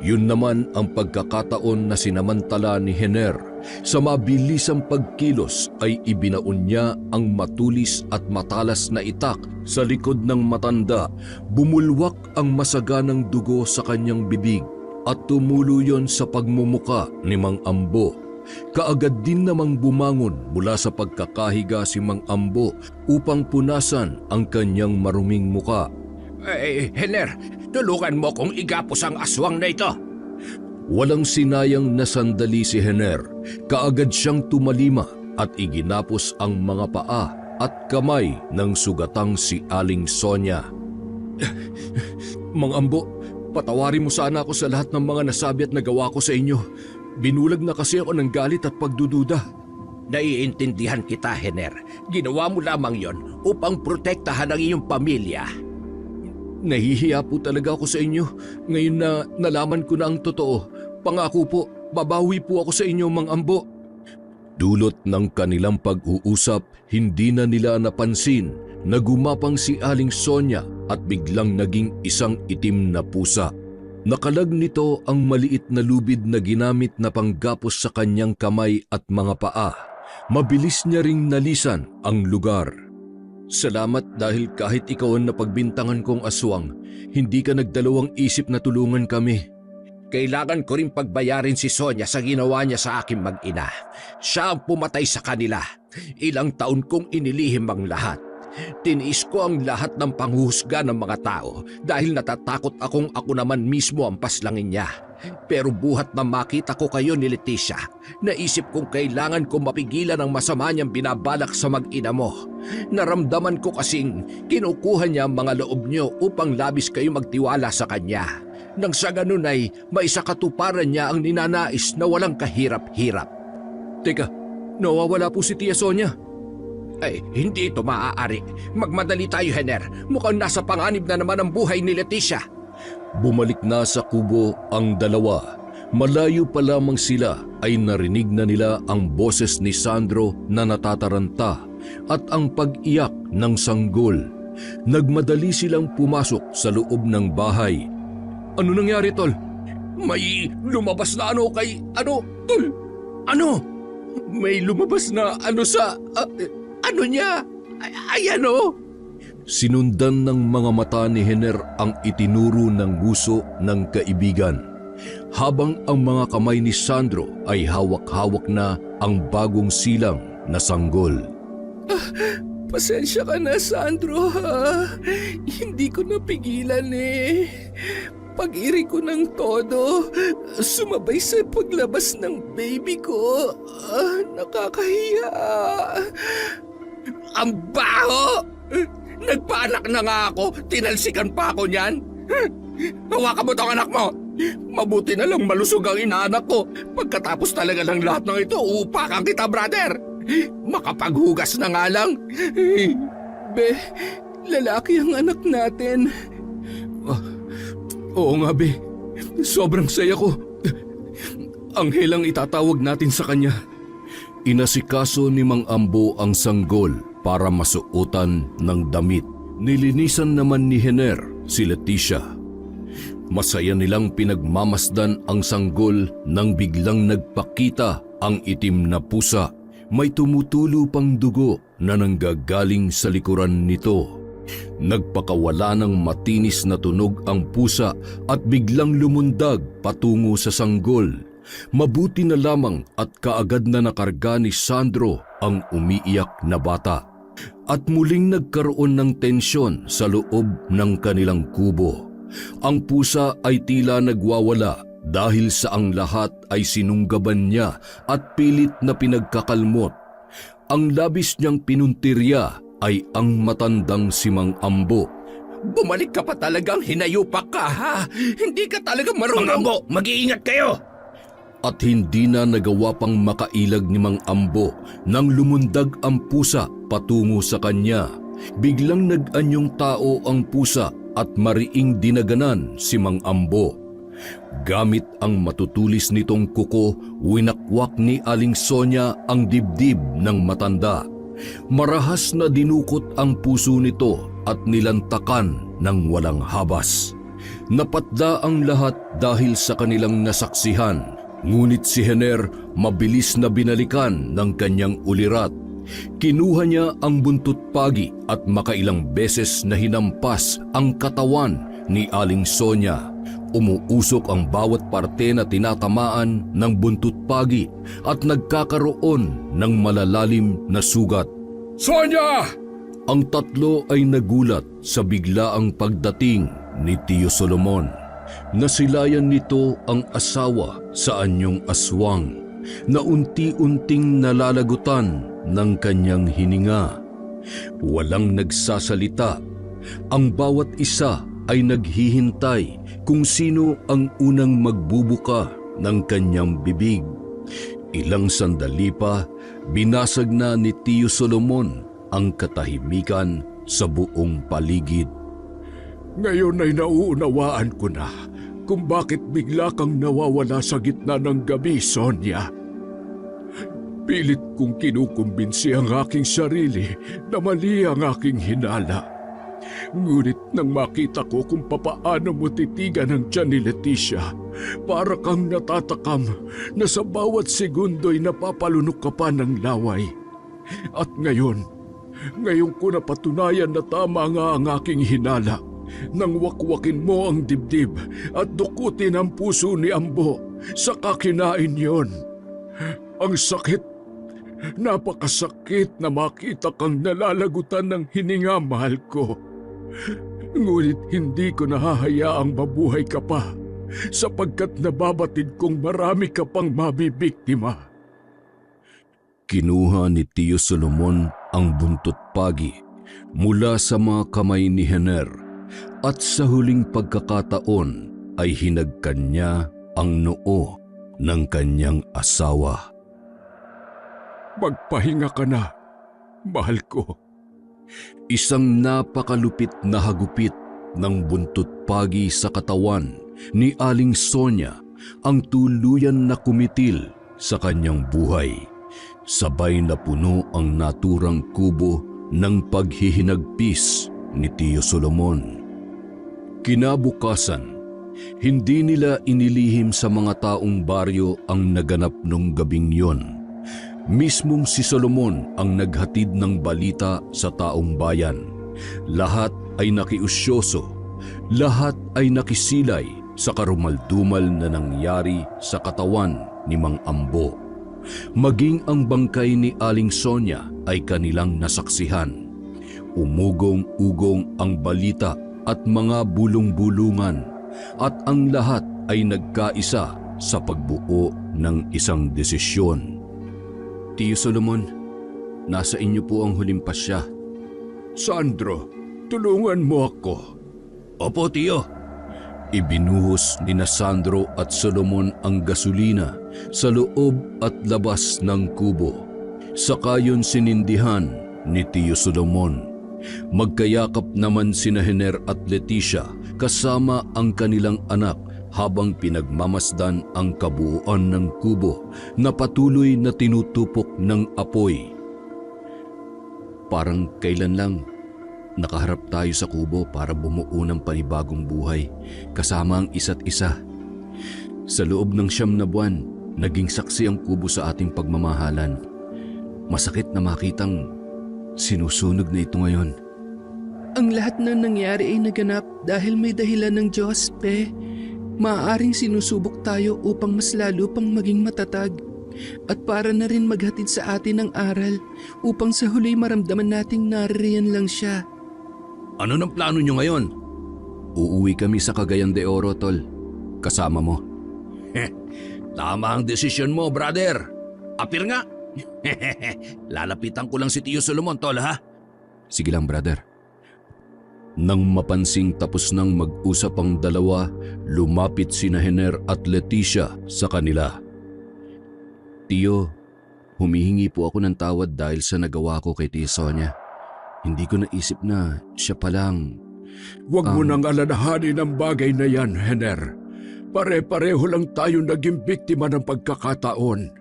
Yun naman ang pagkakataon na sinamantala ni Hener. Sa mabilisang pagkilos ay ibinaon niya ang matulis at matalas na itak sa likod ng matanda. Bumulwak ang masaganang dugo sa kanyang bibig at tumulo yon sa pagmumuka ni Mang Ambo. Kaagad din namang bumangon mula sa pagkakahiga si Mang Ambo upang punasan ang kanyang maruming muka. Hener, tulungan mo kong igapos ang aswang na ito. Walang sinayang na sandali si Hener. Kaagad siyang tumalima at iginapos ang mga paa at kamay ng sugatang si Aling Sonia. Mang Ambo, patawarin mo sana ako sa lahat ng mga nasabi at nagawa ko sa inyo. Binulag na kasi ako ng galit at pagdududa. Naiintindihan kita, Hener. Ginawa mo lamang yon upang protektahan ang iyong pamilya. Nahihiya po talaga ako sa inyo. Ngayon na nalaman ko na ang totoo, pangako po, babawi po ako sa inyo, Mang Ambo. Dulot ng kanilang pag-uusap, hindi na nila napansin na gumapang si Aling Sonia at biglang naging isang itim na pusa. Nakalag nito ang maliit na lubid na ginamit na panggapos sa kanyang kamay at mga paa. Mabilis niya ring nalisan ang lugar. Salamat dahil kahit ikaw ang napagbintangan kong aswang, hindi ka nagdalawang isip na tulungan kami. Kailangan ko rin pagbayarin si Sonia sa ginawa niya sa aking mag-ina. Siya ang pumatay sa kanila. Ilang taon kong inilihim ang lahat. Tiniis ko ang lahat ng panghuhusga ng mga tao dahil natatakot akong ako naman mismo ang paslangin niya. Pero buhat na makita ko kayo ni Leticia, naisip kong kailangan kong mapigilan ang masama niyang binabalak sa mag-ina mo. Naramdaman ko kasing kinukuha niya ang mga loob niyo upang labis kayo magtiwala sa kanya. Nang sa ganun ay maisakatuparan niya ang ninanais na walang kahirap-hirap. Teka, nawawala po si Tia Sonia. Ay, hindi ito maaari. Magmadali tayo, Hener. Mukhang nasa panganib na naman ang buhay ni Leticia. Bumalik na sa kubo ang dalawa. Malayo pa lamang sila ay narinig na nila ang boses ni Sandro na natataranta at ang pag-iyak ng sanggol. Nagmadali silang pumasok sa loob ng bahay. Ano nangyari, Tol? May lumabas na Tol? Ano? May lumabas na sa, niya? Ayan o. Sinundan ng mga mata ni Hener ang itinuro ng guso ng kaibigan. Habang ang mga kamay ni Sandro ay hawak-hawak na ang bagong silang na sanggol. Pasensya ka na, Sandro, ha? Hindi ko napigilan eh. Pag-iri ko ng todo, sumabay sa paglabas ng baby ko. Nakakahiya. Ang baho! Nagpaanak na nga ako, tinalsikan pa ako niyan. Hawakan mo tong anak mo. Mabuti na lang malusog ang inaanak ko. Pagkatapos talaga ng lahat ng ito, upakan kita, brother. Makapaghugas na nga lang. Be, lalaki ang anak natin. Oo nga, Be. Sobrang saya ko. Anghel ang itatawag natin sa kanya. Inasikaso ni Mang Ambo ang sanggol para masuotan ng damit. Nilinisan naman ni Hener si Leticia. Masaya nilang pinagmamasdan ang sanggol nang biglang nagpakita ang itim na pusa. May tumutulo pang dugo na nanggagaling sa likuran nito. Nagpakawala ng matinis na tunog ang pusa at biglang lumundag patungo sa sanggol. Mabuti na lamang at kaagad na nakarga ni Sandro ang umiiyak na bata. At muling nagkaroon ng tensyon sa loob ng kanilang kubo. Ang pusa ay tila nagwawala dahil sa ang lahat ay sinunggaban niya at pilit na pinagkakalmot. Ang labis niyang pinuntirya ay ang matandang si Mang Ambo. Bumalik ka pa talagang hinayupak ka, ha? Hindi ka talaga marunong. Mga Ambo, mag-iingat kayo! At hindi na nagawa pang makailag ni Mang Ambo nang lumundag ang pusa patungo sa kanya. Biglang nag-anyong tao ang pusa at mariing dinaganan si Mang Ambo. Gamit ang matutulis nitong kuko, winakwak ni Aling Sonia ang dibdib ng matanda. Marahas na dinukot ang puso nito at nilantakan ng walang habas. Napatda ang lahat dahil sa kanilang nasaksihan, ngunit si Hener mabilis na binalikan ng kanyang ulirat. Kinuha niya ang buntot pagi at makailang beses na hinampas ang katawan ni Aling Sonia. Umuusok ang bawat parte na tinatamaan ng buntot pagi at nagkakaroon ng malalalim na sugat. Sonia! Ang tatlo ay nagulat sa biglaang pagdating ni Tio Solomon. Nasilayan nito ang asawa sa anyong aswang na unti-unting nalalagutan ng kanyang hininga. Walang nagsasalita. Ang bawat isa ay naghihintay kung sino ang unang magbubuka ng kanyang bibig. Ilang sandali pa, binasag na ni Tio Solomon ang katahimikan sa buong paligid. Ngayon ay nauunawaan ko na kung bakit bigla kang nawawala sa gitna ng gabi, Sonia. Pilit kong kinukumbinsi ang aking sarili na mali ang aking hinala. Ngunit nang makita ko kung papaano mo titigan ang tiyan ni Leticia, para kang natatakam na sa bawat segundo'y napapalunok ka pa ng laway. At ngayon ko napatunayan na tama nga ang aking hinala nang wakwakin mo ang dibdib at dukutin ang puso ni Ambo, saka kinain yon. Ang sakit, napakasakit na makita kang nalalagutan ng hininga, mahal ko. Ngunit hindi ko nahahayaang mabuhay ka pa sapagkat nababatid kong marami ka pang mabibiktima. Kinuha ni Tio Solomon ang buntot pagi mula sa mga kamay ni Hener at sa huling pagkakataon ay hinagkan niya ang noo ng kanyang asawa. Magpahinga ka na, mahal ko. Isang napakalupit na hagupit ng buntot pagi sa katawan ni Aling Sonia ang tuluyan na kumitil sa kanyang buhay. Sabay na puno ang naturang kubo ng paghihinagpis ni Tio Solomon. Kinabukasan, hindi nila inilihim sa mga taong baryo ang naganap nung gabing yon. Mismong si Solomon ang naghatid ng balita sa taong bayan. Lahat ay nakiusyoso, lahat ay nakisilay sa karumaldumal na nangyari sa katawan ni Mang Ambo. Maging ang bangkay ni Aling Sonia ay kanilang nasaksihan. Umugong-ugong ang balita at mga bulong-bulungan at ang lahat ay nagkaisa sa pagbuo ng isang desisyon. Tio Solomon, nasa inyo po ang huling pasya. Sandro, tulungan mo ako. Opo, Tio. Ibinuhos ni Sandro at Solomon ang gasolina sa loob at labas ng kubo. Saka yun sinindihan ni Tio Solomon. Magkayakap naman sina Hener at Leticia kasama ang kanilang anak habang pinagmamasdan ang kabuuan ng kubo na patuloy na tinutupok ng apoy. Parang kailan lang nakaharap tayo sa kubo para bumuo ng panibagong buhay kasama ang isa't isa. Sa loob ng 9 na buwan, naging saksi ang kubo sa ating pagmamahalan. Masakit na makitang sinusunog na ito ngayon. Ang lahat na nangyari ay naganap dahil may dahilan ng Diyos, Pe. Maaaring sinusubok tayo upang mas lalo pang maging matatag at para na rin maghatid sa atin ng aral upang sa huli maramdaman nating naririyan lang siya. Ano ng plano nyo ngayon? Uuwi kami sa Cagayan de Oro, Tol. Kasama mo. Tama ang desisyon mo, brother. Apir nga. Lalapitan ko lang si Tio Solomon, Tol, ha? Sige lang, brother. Nang mapansing tapos nang mag-usap ang dalawa, lumapit sina Hener at Leticia sa kanila. Tiyo, humihingi po ako ng tawad dahil sa nagawa ko kay Tia Sonia. Hindi ko naisip na siya palang... Huwag mo nang alalahanin ang bagay na yan, Hener. Pare-pareho lang tayo naging biktima ng pagkakataon.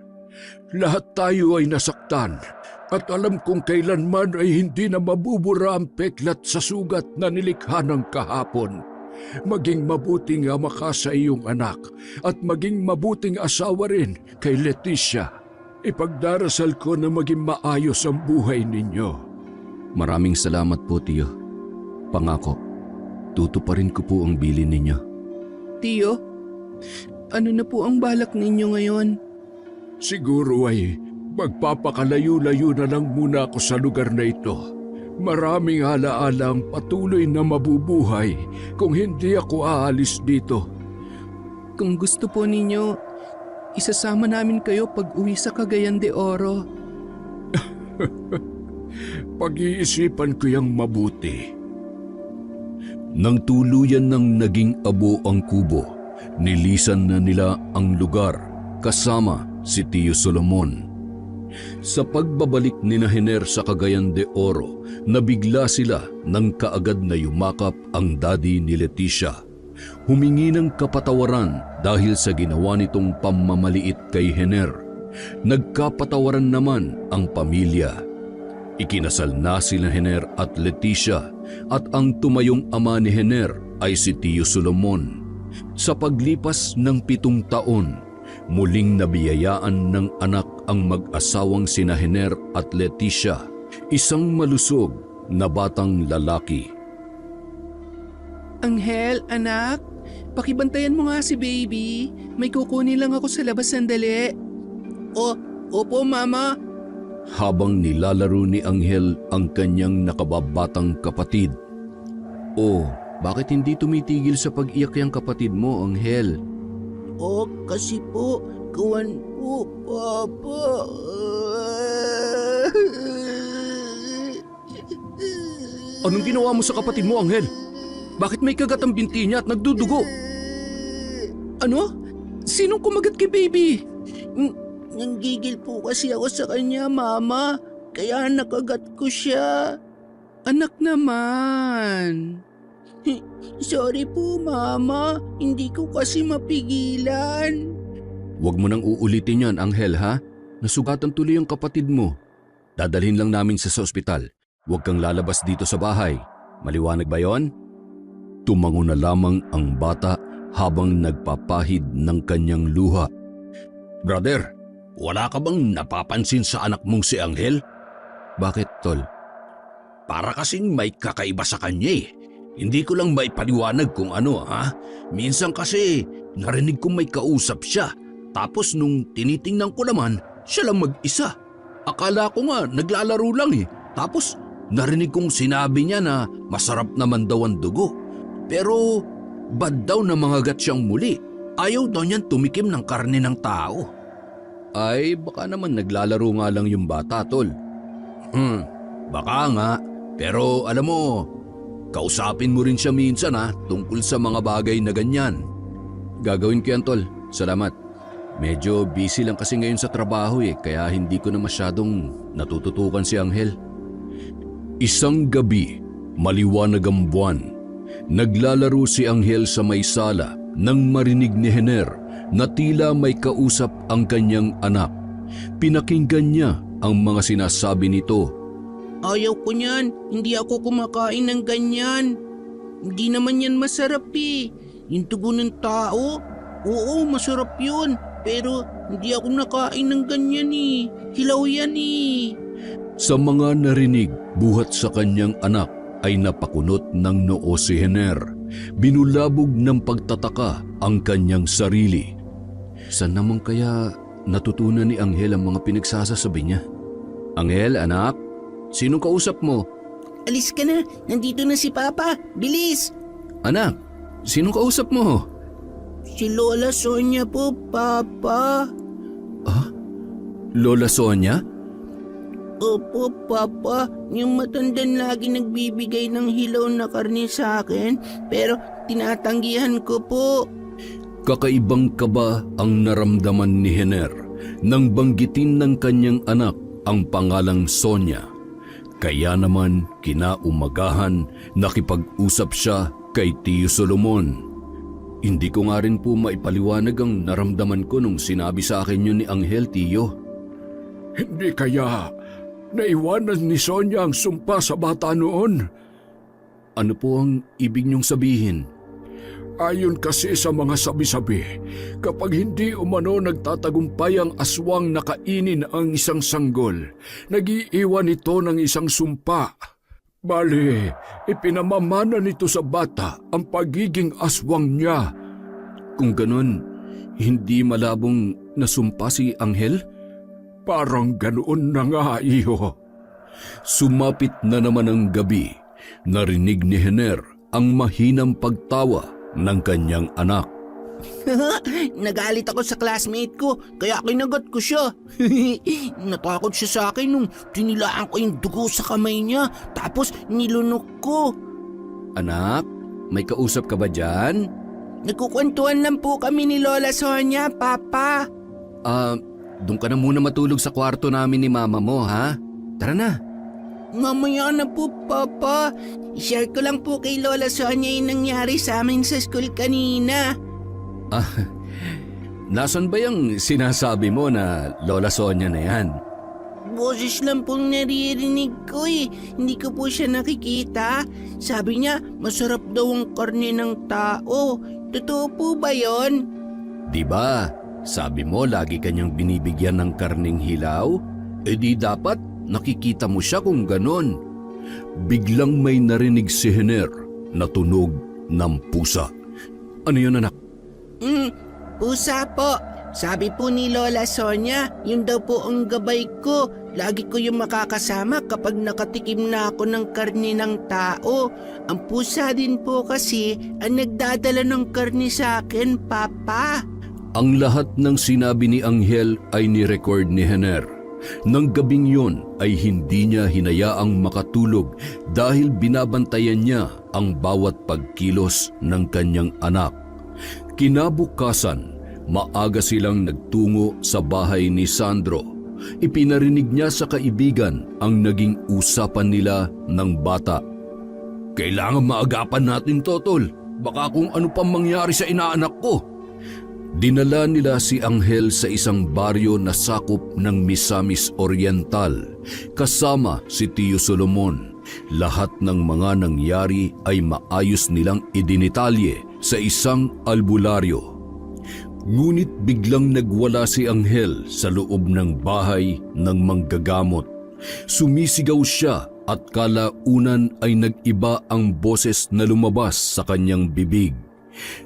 Lahat tayo ay nasaktan at alam kong kailanman ay hindi na mabubura ang peklat sa sugat na nilikha ng kahapon. Maging mabuting ama ka sa iyong anak at maging mabuting asawa rin kay Leticia. Ipagdarasal ko na maging maayos ang buhay ninyo. Maraming salamat po, Tiyo. Pangako, tutuparin ko po ang bilin ninyo. Tiyo, ano na po ang balak ninyo ngayon? Siguro ay magpapakalayo-layo na lang muna ako sa lugar na ito. Maraming alaala ang patuloy na mabubuhay kung hindi ako aalis dito. Kung gusto po ninyo, isasama namin kayo pag-uwi sa Cagayan de Oro. Pag-iisipan ko yang mabuti. Nang tuluyan ng naging abo ang kubo, nilisan na nila ang lugar kasama si Tio Solomon. Sa pagbabalik ni Hener sa Cagayan de Oro, nabigla sila nang kaagad na yumakap ang daddy ni Leticia. Humingi ng kapatawaran dahil sa ginawa nitong pamamaliit kay Hener. Nagkapatawaran naman ang pamilya. Ikinasal na sila Hener at Leticia at ang tumayong ama ni Hener ay si Tio Solomon. Sa paglipas ng 7 taon, muling nabiyayaan ng anak ang mag-asawang sina Hener at Leticia, isang malusog na batang lalaki. Anghel, anak, pakibantayan mo nga si baby. May kukunin lang ako sa labas sandali. Opo, mama. Habang nilalaro ni Anghel ang kanyang nakababatang kapatid. Bakit hindi tumitigil sa pag-iyak yung kapatid mo, Anghel? Kasi po, gawan po, Papa. Anong ginawa mo sa kapatid mo, Anghel? Bakit may kagat ang binti niya at nagdudugo? Ano? Sinong kumagat kay baby? Nanggigil po kasi ako sa kanya, Mama. Kaya nakagat ko siya. Anak naman. Sorry po, Mama. Hindi ko kasi mapigilan. Huwag mo nang uulitin yan, Anghel, ha? Nasugatan tuloy ang kapatid mo. Dadalhin lang namin sa ospital. Huwag kang lalabas dito sa bahay. Maliwanag ba yon? Tumango na lamang ang bata habang nagpapahid ng kanyang luha. Brother, wala ka bang napapansin sa anak mong si Anghel? Bakit, Tol? Para kasing may kakaiba sa kanya eh. Hindi ko lang maipaliwanag kung ano ha. Minsan kasi narinig kong may kausap siya. Tapos nung tinitingnan ko naman, siya lang mag-isa. Akala ko nga naglalaro lang eh. Tapos narinig kong sinabi niya na masarap naman daw ang dugo. Pero bad daw na mangagat siyang muli. Ayaw daw niyan tumikim ng karne ng tao. Ay, baka naman naglalaro nga lang yung bata, Tol. Baka nga. Pero alam mo, kausapin mo rin siya minsan ha, tungkol sa mga bagay na ganyan. Gagawin ko yan, Tol. Salamat. Medyo busy lang kasi ngayon sa trabaho kaya hindi ko na masyadong natututukan si Anghel. Isang gabi, maliwanag ang buwan. Naglalaro si Anghel sa may sala nang marinig ni Hener na tila may kausap ang kanyang anak. Pinakinggan niya ang mga sinasabi nito. Ayaw ko niyan. Hindi ako kumakain ng ganyan. Hindi naman yan masarap eh. Yung tugo ng tao? Oo, masarap yun. Pero hindi ako nakain ng ganyan eh. Hilaw yan eh. Sa mga narinig buhat sa kanyang anak ay napakunot ng noo si Hener. Binulabog ng pagtataka ang kanyang sarili. Saan naman kaya natutunan ni Anghel ang mga pinagsasasabi niya? Anghel, anak? Sinong kausap mo? Alis ka na. Nandito na si Papa. Bilis! Anak, sinong kausap mo? Si Lola Sonia po, Papa. Lola Sonia? Opo, Papa. Yung matandang lagi nagbibigay ng hilaw na karne sa akin, pero tinatanggihan ko po. Kakaibang kaba ang naramdaman ni Hener nang banggitin ng kanyang anak ang pangalang Sonia. Kaya naman kinaumagahan nakipag-usap siya kay Tiyo Solomon. Hindi ko nga rin po maipaliwanag ang naramdaman ko nung sinabi sa akin yun ni Anghel, Tiyo. Hindi kaya naiwanan ni Sonia ang sumpa sa bata noon? Ano po ang ibig niyong sabihin? Ayon kasi sa mga sabi-sabi, kapag hindi umano nagtatagumpay ang aswang na kainin ang isang sanggol, nag-iiwan ito ng isang sumpa. Bali, ipinamamana nito sa bata ang pagiging aswang niya. Kung ganun, hindi malabong nasumpa si Anghel? Parang ganoon na nga, iho. Sumapit na naman ang gabi. Narinig ni Hener ang mahinang pagtawa ng kanyang anak. Nagalit ako sa classmate ko, kaya kinagat ko siya. Natakot siya sa akin nung tinilaan ko yung dugo sa kamay niya, tapos nilunok ko. Anak, may kausap ka ba dyan? Nagkukwentuhan lang po kami ni Lola Sonia, Papa. Doon ka na muna matulog sa kwarto namin ni mama mo, ha? Tara na. Mamaya na po, Papa. I-share ko lang po kay Lola Sonia yung nangyari sa amin sa school kanina. Nasaan ba yung sinasabi mo na Lola Sonia na yan? Boses lang pong naririnig ko eh. Hindi ko po siya nakikita. Sabi niya, masarap daw ang karne ng tao. Totoo po ba yon? Diba, sabi mo lagi kanyang binibigyan ng karning hilaw? E di dapat nakikita mo siya kung ganon. Biglang may narinig si Hener na tunog ng pusa. Ano yun, anak? Pusa po. Sabi po ni Lola Sonia, yun daw po ang gabay ko. Lagi ko yung makakasama kapag nakatikim na ako ng karne ng tao. Ang pusa din po kasi ang nagdadala ng karne sa akin, Papa. Ang lahat ng sinabi ni Anghel ay ni-record ni Hener. Nang gabing yon ay hindi niya hinayaang makatulog dahil binabantayan niya ang bawat pagkilos ng kanyang anak. Kinabukasan, maaga silang nagtungo sa bahay ni Sandro. Ipinarinig niya sa kaibigan ang naging usapan nila ng bata. Kailangan maagapan natin to, tol. Baka kung ano pang mangyari sa inaanak ko. Dinala nila si Anghel sa isang baryo na sakop ng Misamis Oriental, kasama si Tiyo Solomon. Lahat ng mga nangyari ay maayos nilang idinitalye sa isang albularyo. Ngunit biglang nagwala si Anghel sa loob ng bahay ng manggagamot. Sumisigaw siya at kalaunan ay nag-iba ang boses na lumabas sa kanyang bibig.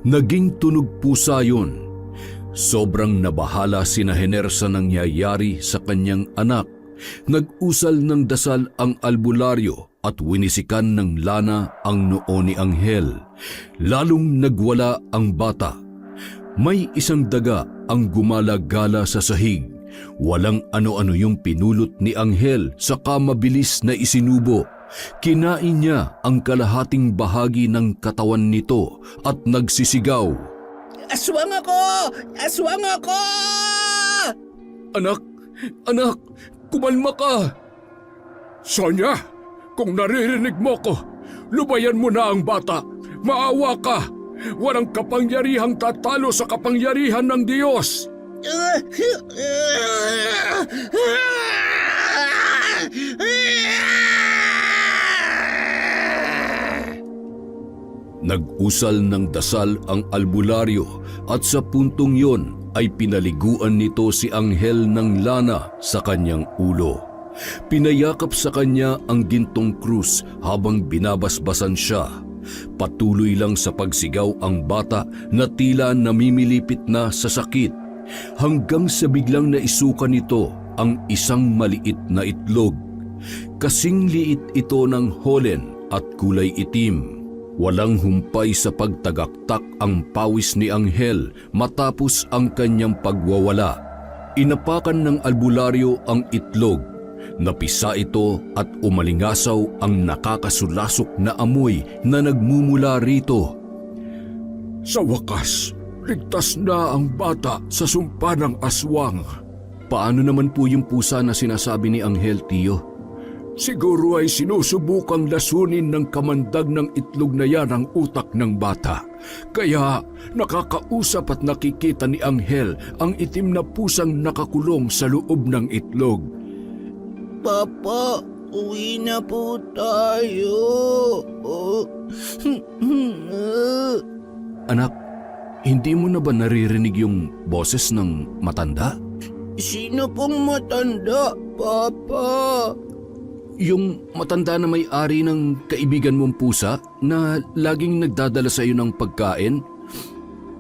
Naging tunog pusa yun. Sobrang nabahala sina Hener sa nangyayari sa kanyang anak. Nag-usal ng dasal ang albularyo at winisikan ng lana ang noo ni Anghel. Lalong nagwala ang bata. May isang daga ang gumala-gala sa sahig. Walang ano-ano yung pinulot ni Anghel saka mabilis na isinubo. Kinain niya ang kalahating bahagi ng katawan nito at nagsisigaw. Aswang ako! Aswang ako! Anak, anak, kumalma ka. Sonia, kung naririnig mo ko, lubayan mo na ang bata. Maawa ka. Walang kapangyarihang tatalo sa kapangyarihan ng Diyos. Nag-usal ng dasal ang albularyo at sa puntong yon ay pinaliguan nito si Anghel ng lana sa kanyang ulo. Pinayakap sa kanya ang gintong krus habang binabasbasan siya. Patuloy lang sa pagsigaw ang bata na tila namimilipit na sa sakit hanggang sa biglang naisukan nito ang isang maliit na itlog. Kasing liit ito ng holen at kulay itim. Walang humpay sa pagtagaktak ang pawis ni Anghel matapos ang kanyang pagwawala. Inapakan ng albularyo ang itlog. Napisa ito at umalingasaw ang nakakasulasok na amoy na nagmumula rito. Sa wakas, ligtas na ang bata sa sumpa ng aswang. Paano naman po yung pusa na sinasabi ni Anghel, Tiyo? Siguro ay sinusubukang lasunin ng kamandag ng itlog na yan ang utak ng bata. Kaya nakakausap at nakikita ni Anghel ang itim na pusang nakakulong sa loob ng itlog. Papa, uwi na po tayo. Anak, hindi mo na ba naririnig yung boses ng matanda? Sino pong matanda, Papa? Yung matanda na may-ari ng kaibigan mong pusa na laging nagdadala sa iyo ng pagkain?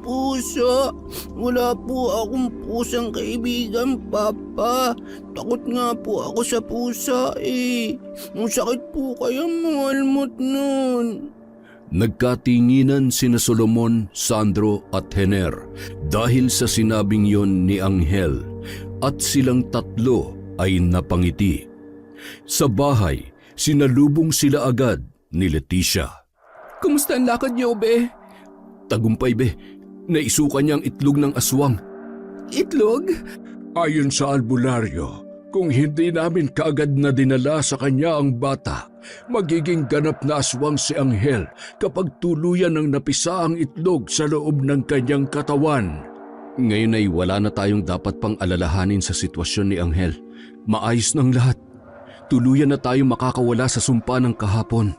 Pusa? Wala po akong pusang kaibigan, Papa. Takot nga po ako sa pusa eh. Masakit po kaya malmot nun. Nagkatinginan sina Solomon, Sandro at Hener dahil sa sinabing yon ni Anghel at silang tatlo ay napangiti. Sa bahay, sinalubong sila agad ni Leticia. Kumusta ang lakad niyo, be? Tagumpay be, naisukan niya ang itlog ng aswang. Itlog? Ayon sa albularyo, kung hindi namin kaagad na dinala sa kanya ang bata, magiging ganap na aswang si Anghel kapag tuluyan ng napisa ang itlog sa loob ng kanyang katawan. Ngayon ay wala na tayong dapat pang alalahanin sa sitwasyon ni Anghel. Maayos ng lahat. Tuluyan na tayong makakawala sa sumpa ng kahapon.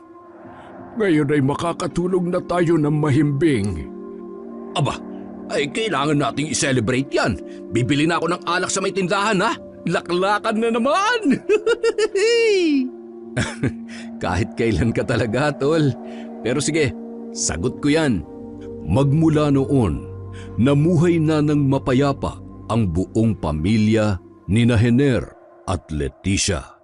Ngayon ay makakatulog na tayo ng mahimbing. Aba, ay kailangan nating i-celebrate yan. Bibili na ako ng alak sa may tindahan, ha? Laklakan na naman! Kahit kailan ka talaga, tol. Pero sige, sagot ko yan. Magmula noon, namuhay na ng mapayapa ang buong pamilya ni Hener at Leticia.